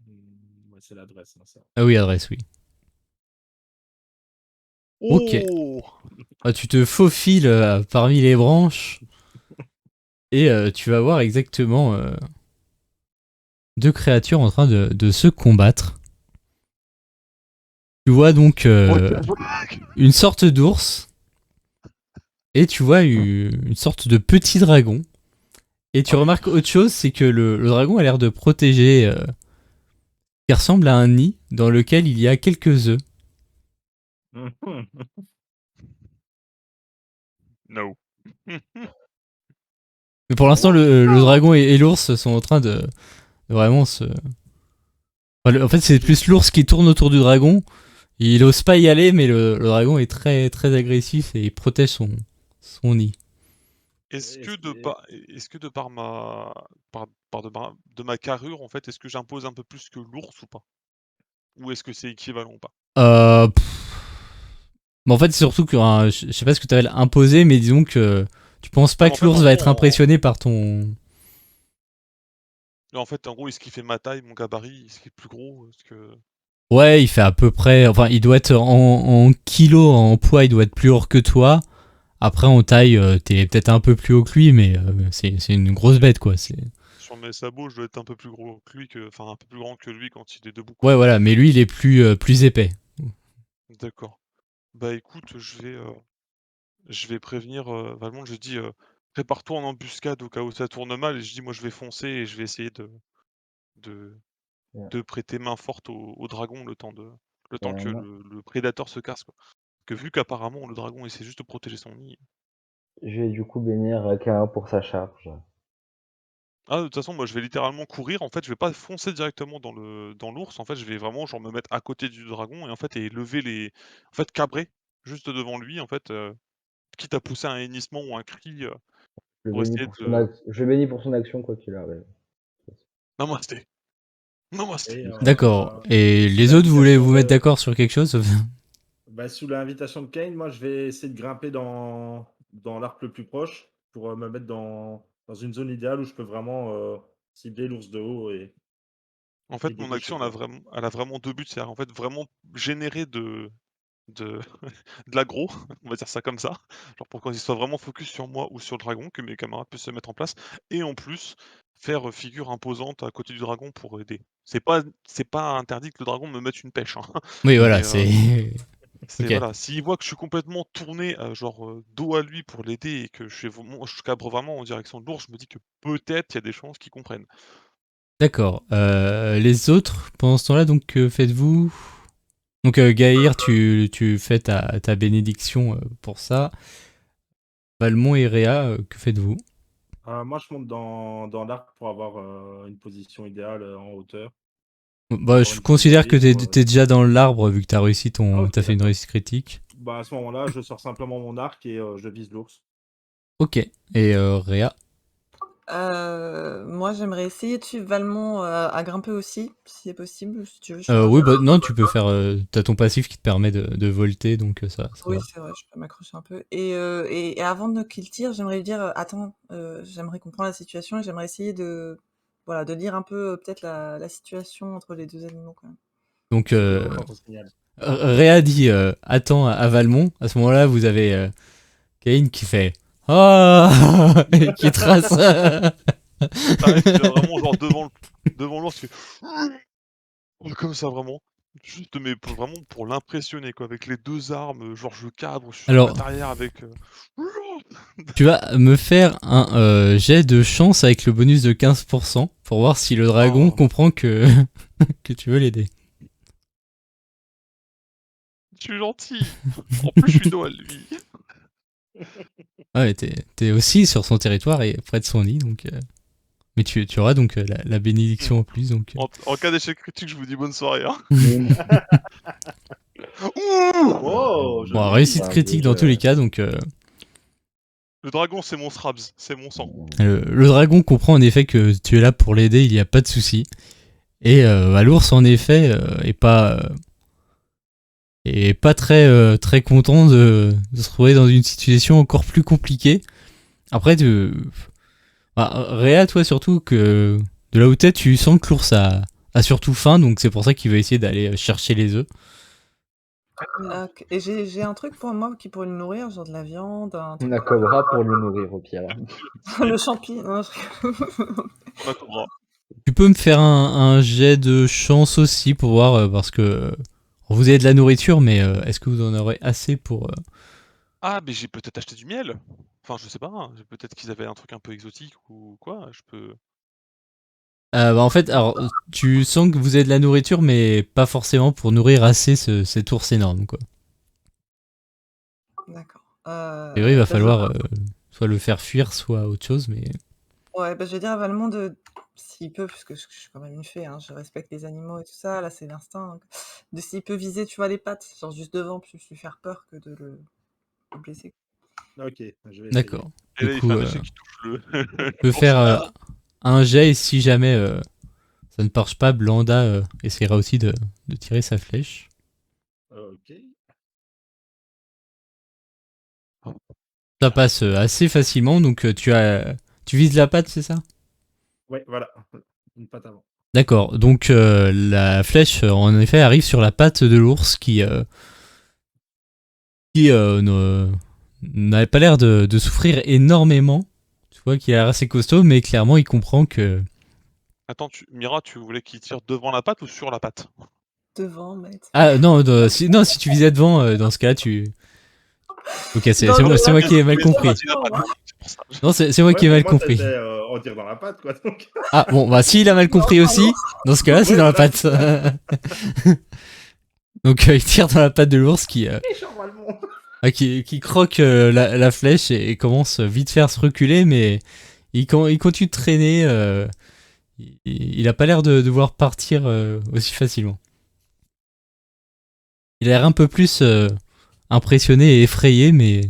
Ouais, c'est l'adresse, hein, ça. Ah oui, adresse, oui. Ok. Oh! Ah, tu te faufiles parmi les branches et tu vas voir exactement deux créatures en train de se combattre. Tu vois donc What the fuck? une sorte d'ours et tu vois une sorte de petit dragon. Et tu Ah oui. remarques autre chose, c'est que le dragon a l'air de protéger qui ressemble à un nid dans lequel il y a quelques œufs. No. Mais pour l'instant, le dragon et l'ours sont en train de vraiment se... Enfin, en fait, c'est plus l'ours qui tourne autour du dragon. Il ose pas y aller, mais le dragon est très, très agressif et il protège son nid. Est-ce que Est-ce de que- par est-ce que de par ma de ma carrure, en fait, est-ce que j'impose un peu plus que l'ours ou pas? Ou est-ce que c'est équivalent ou pas? Mais en fait, c'est surtout que je sais pas ce que tu avais imposé, mais disons que tu penses Non, pas mais en que fait, l'ours en va être gros, impressionné par ton... est-ce qu'il fait ma taille, mon gabarit? Est-ce qu'il est plus gros? Est-ce que Ouais, il fait à peu près... Enfin, il doit être en kilos, en poids, il doit être plus lourd que toi. Après, en taille, t'es peut-être un peu plus haut que lui, mais c'est une grosse bête, quoi. sur mes sabots, je dois être un peu plus gros que lui enfin, un peu plus grand que lui quand il est debout, quoi. Ouais, voilà, mais lui, il est plus épais. D'accord. Bah, écoute, je vais prévenir, Valmont, je dis, «Prépare-toi en embuscade au cas où ça tourne mal» et je dis: «Moi, je vais foncer et je vais essayer de Ouais. de prêter main forte au dragon le temps que Moi, le prédateur se casse, quoi». Que vu qu'apparemment le dragon essaie juste de protéger son nid. je vais du coup bénir Kara pour sa charge. Ah, de toute façon, moi, je vais littéralement courir. En fait, je vais pas foncer directement dans l'ours. En fait, je vais vraiment genre me mettre à côté du dragon et en fait et lever les en fait, cabrer juste devant lui, en fait, quitte à pousser un hennissement ou un cri, pour essayer de Je bénis pour son action quoi qu'il arrive. namasté, namasté. Et D'accord. Et sous les autres, vous voulez l'invitation vous mettre de, d'accord sur quelque chose? sous l'invitation de Kane, moi je vais essayer de grimper dans l'arc le plus proche pour me mettre dans une zone idéale où je peux vraiment cibler l'ours de haut En et fait, mon déboucher action, quoi. elle a vraiment 2 buts. C'est-à-dire, en fait, vraiment générer de de l'aggro, on va dire ça comme ça. Genre pour qu'ils soient vraiment focus sur moi ou sur le dragon, que mes camarades puissent se mettre en place et en plus, faire, figure imposante à côté du dragon pour aider. C'est pas interdit que le dragon me mette une pêche, hein, Oui, voilà, mais c'est... c'est Ok. voilà, s'il voit que je suis complètement tourné, genre, dos à lui pour l'aider et que je cabre vraiment en direction de l'ours, je me dis que peut-être il y a des chances qu'il comprenne. D'accord. Les autres, pendant ce temps-là, donc, que faites-vous? Donc, Gaïr, tu fais ta bénédiction pour ça. Valmont et Réa, que faites-vous? Moi je monte dans l'arc pour avoir une position idéale en hauteur, Bah, avoir je une vue considère que d'œil pour... t'es déjà dans l'arbre vu que t'as réussi Ah ok t'as fait une d'accord. réussite critique. Bah à ce moment-là, je sors simplement mon arc et je vise l'ours. Ok. Et Réa? Moi, j'aimerais essayer de suivre Valmont à grimper aussi, si c'est possible, si tu veux, je sais pas. Oui, bah non, tu peux faire. T'as ton passif qui te permet de volter, donc ça Oui, va. c'est vrai, je peux m'accrocher un peu. Et avant qu'il tire, j'aimerais lui dire, attends, j'aimerais comprendre la situation et j'aimerais essayer voilà, de lire un peu peut-être la situation entre les deux animaux quand même. Donc, Surtout quand on signale. Réa dit attends à Valmont. À ce moment-là, vous avez Cain qui fait ah et qui trace. T'arrives, tu viens vraiment genre devant l'ours, tu fais comme ça vraiment. Juste mais vraiment pour l'impressionner quoi, avec les 2 armes, genre je cabre, je suis sur la Alors, patte arrière avec, tu vas me faire un jet de chance avec le bonus de 15% pour voir si le dragon Oh, comprend que que tu veux l'aider. je suis gentil. En plus, je suis dos à lui. Ah ouais, t'es aussi sur son territoire et près de son nid, donc. Mais tu auras donc la bénédiction en plus, donc. En cas d'échec critique, je vous dis bonne soirée, hein. Oh, Bon, joli. réussite Enfin, critique dans tous les cas, donc Le dragon, c'est mon Scrabs, c'est mon sang. le dragon comprend en effet que tu es là pour l'aider, il n'y a pas de souci. Et bah, l'ours en effet est pas très très content de se trouver dans une situation encore plus compliquée. Après, Réa, toi surtout que de là où t'es, tu sens que l'ours a surtout faim, donc c'est pour ça qu'il veut essayer d'aller chercher les œufs. OK. Et j'ai un truc pour moi qui pourrait le nourrir, genre de la viande, un truc Une cobra pour le nourrir, au pire. le champi, non, On a Cobra. Tu peux me faire un jet de chance aussi pour voir, parce que vous avez de la nourriture, mais est-ce que vous en aurez assez pour... Ah, mais j'ai peut-être acheté du miel. Enfin, je sais pas, hein, peut-être qu'ils avaient un truc un peu exotique ou quoi, je peux... Bah, en fait, alors, tu sens que vous avez de la nourriture, mais pas forcément pour nourrir assez cet ours énorme, quoi. D'accord. Et oui, il va Bah, falloir soit le faire fuir, soit autre chose, mais... ouais, bah, je vais dire à Valmont de s'il peut, parce que je suis quand même une fée, hein, je respecte les animaux et tout ça, là, c'est l'instinct, donc de s'il peut viser, tu vois, les pattes, genre juste devant, plus lui faire peur que de le blesser. Ok, je vais essayer. D'accord. Et Du là, il coup, fait un échec qui touche le... tu peux faire un jet, et si jamais ça ne marche pas, Blanda essaiera aussi de tirer sa flèche. Ok. Ça passe assez facilement, donc tu vises la patte, c'est ça? Ouais, voilà. Une patte avant. D'accord, donc la flèche en effet arrive sur la patte de l'ours qui n'avait pas l'air de souffrir énormément. Tu vois qu'il a l'air assez costaud, mais clairement il comprend que... Attends, Mira, tu voulais qu'il tire devant la patte ou sur la patte? Devant, maître. Ah non, non, si tu visais devant, dans ce cas-là, tu... Ok, c'est moi qui ai mal compris. Non, c'est moi qui ai mal compris. C'était en dire dans la patte, quoi. Donc... Ah bon, bah s'il a mal compris aussi, dans ce cas-là, c'est dans la patte. Donc il tire dans la patte de l'ours qui croque la flèche et commence vite fait à se reculer, mais il continue de traîner. Il a pas l'air de vouloir partir aussi facilement. Il a l'air un peu plus impressionné et effrayé, mais...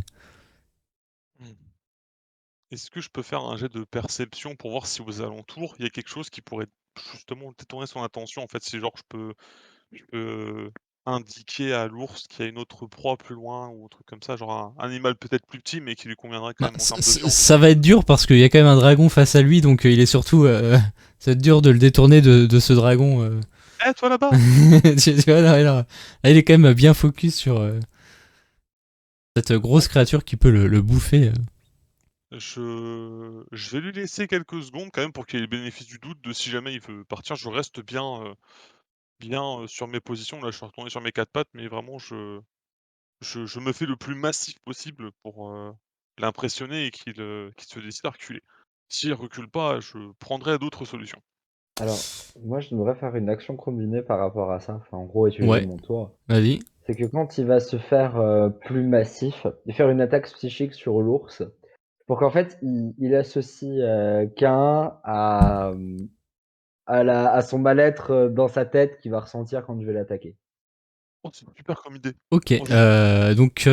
Est-ce que je peux faire un jet de perception pour voir si aux alentours, il y a quelque chose qui pourrait justement détourner son attention? En fait, c'est genre je peux indiquer à l'ours qu'il y a une autre proie plus loin ou un truc comme ça, genre un animal peut-être plus petit mais qui lui conviendrait quand Bah, même en termes de viande. ça va être dur parce qu'il y a quand même un dragon face à lui, donc il est surtout... ça va être dur de le détourner de ce dragon. Eh, toi là-bas! Tu vois, là, il est quand même bien focus sur cette grosse créature qui peut le bouffer. Je vais lui laisser quelques secondes quand même pour qu'il ait le bénéfice du doute de si jamais il veut partir. Je reste bien sur mes positions. Là, je suis retourné sur mes 4 pattes, mais vraiment je me fais le plus massif possible pour, l'impressionner et qu'il se décide à reculer. S'il recule pas, je prendrai d'autres solutions. Alors, moi, je devrais faire une action combinée par rapport à ça. Enfin, en gros, utiliser Ouais. mon tour. Vas-y. C'est que quand il va se faire plus massif, et faire une attaque psychique sur l'ours, pour qu'en fait, il associe Cain à son mal-être dans sa tête qu'il va ressentir quand je vais l'attaquer. Oh, c'est super comme idée. Ok, Oh, donc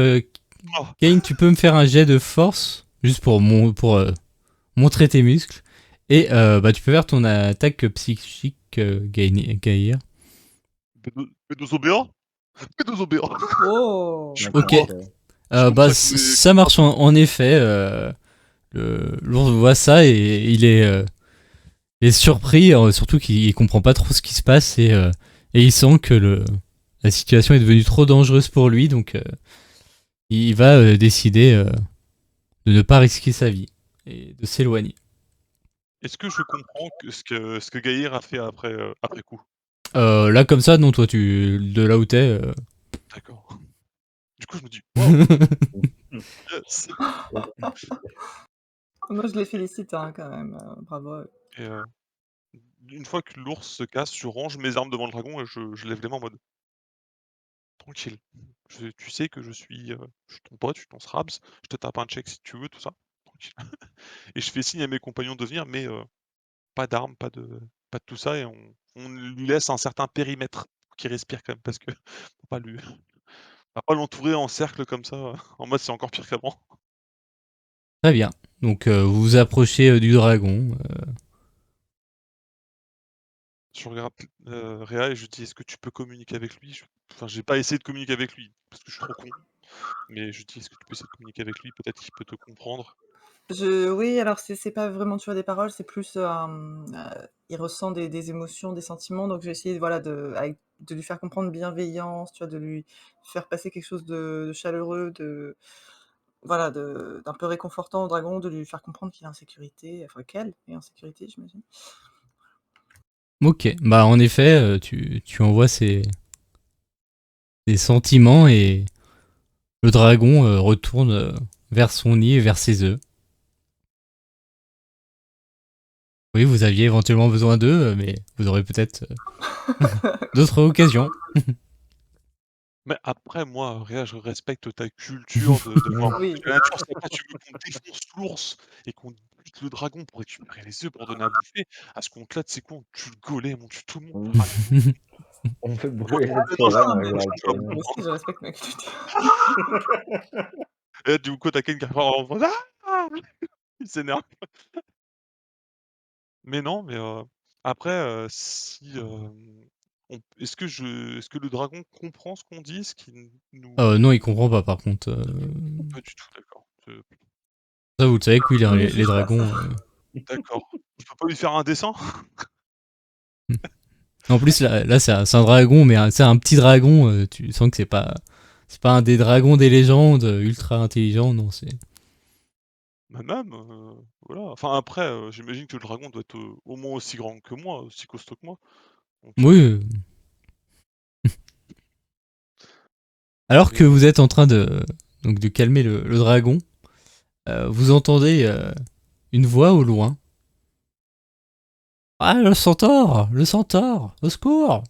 Ah! Kane, tu peux me faire un jet de force, juste pour montrer tes muscles. Et bah, tu peux faire ton attaque psychique, Gaïr. P2OBA? P2OBA! Oh! Ok. Je Bah, compte ça marche en effet. L'ours voit ça et il est surpris, surtout qu'il comprend pas trop ce qui se passe et il sent que la situation est devenue trop dangereuse pour lui, donc il va décider de ne pas risquer sa vie et de s'éloigner. Est-ce que je comprends ce que Gaïr a fait après coup? Là comme ça, non, toi de là où t'es. D'accord. Du coup, je me dis: «Waouh! Yes!» Moi, je les félicite, hein, quand même, bravo à eux. Et une fois que l'ours se casse, je range mes armes devant le dragon et je lève les mains en mode: «Tranquille, tu sais que je suis ton pote, je suis ton Scraps, je te tape un check si tu veux, tout ça, tranquille». Et je fais signe à mes compagnons de venir, mais pas d'armes, pas de tout ça et on lui laisse un certain périmètre pour qu'il respire quand même parce que on va pas l'entourer en cercle comme ça, en mode c'est encore pire qu'avant. Très bien. Donc vous vous approchez du dragon. Je regarde, Réa et je dis: «Est-ce que tu peux communiquer avec lui?» Enfin, j'ai pas essayé de communiquer avec lui, parce que je suis trop con, mais je dis: «Est-ce que tu peux essayer de communiquer avec lui? Peut-être qu'il peut te comprendre». Oui, alors c'est pas vraiment, tu vois, des paroles, c'est plus, il ressent des émotions, des sentiments, donc je vais essayer, voilà, avec de lui faire comprendre bienveillance, tu vois, de lui faire passer quelque chose de chaleureux, voilà, d'un peu réconfortant au dragon, de lui faire comprendre qu'il est en sécurité, enfin qu'elle est en sécurité, j'imagine. Ok, bah en effet, tu envoies ces sentiments et le dragon retourne vers son nid et vers ses œufs. Oui, vous aviez éventuellement besoin d'eux, mais vous aurez peut-être d'autres occasions. Mais après, moi, Réa, je respecte ta culture de voir Oui. la nature. Si après tu veux qu'on défonce l'ours et qu'on bute le dragon pour récupérer les œufs pour donner à bouffer, à ce compte-là, tu sais quoi, on tue le golem, on tue tout le monde. On fait Moi, brûler cette non, forêt, Ah, moi mais je moi, la je touche à reconnais. moi bout, aussi, je respecte ma culture. Et du coup, t'as Ken qui arrive en mode «Ah!» Il s'énerve. Mais non, mais après, si, est-ce que le dragon comprend ce qu'on dit? Est-ce qu'il nous Non, il comprend pas par contre. pas du tout, d'accord. Ça, vous le savez que oui, On ne les juge pas ça. dragons. D'accord. Je peux pas lui faire un dessin? En plus, là c'est un dragon, mais c'est un petit dragon. Tu sens que c'est pas un des dragons des légendes ultra intelligent, non. C'est. Bah même, voilà. Enfin après, j'imagine que le dragon doit être, au moins aussi grand que moi, aussi costaud que moi. Donc Oui. Alors que vous êtes en train de calmer le dragon, vous entendez une voix au loin. Ah, le centaure, au secours.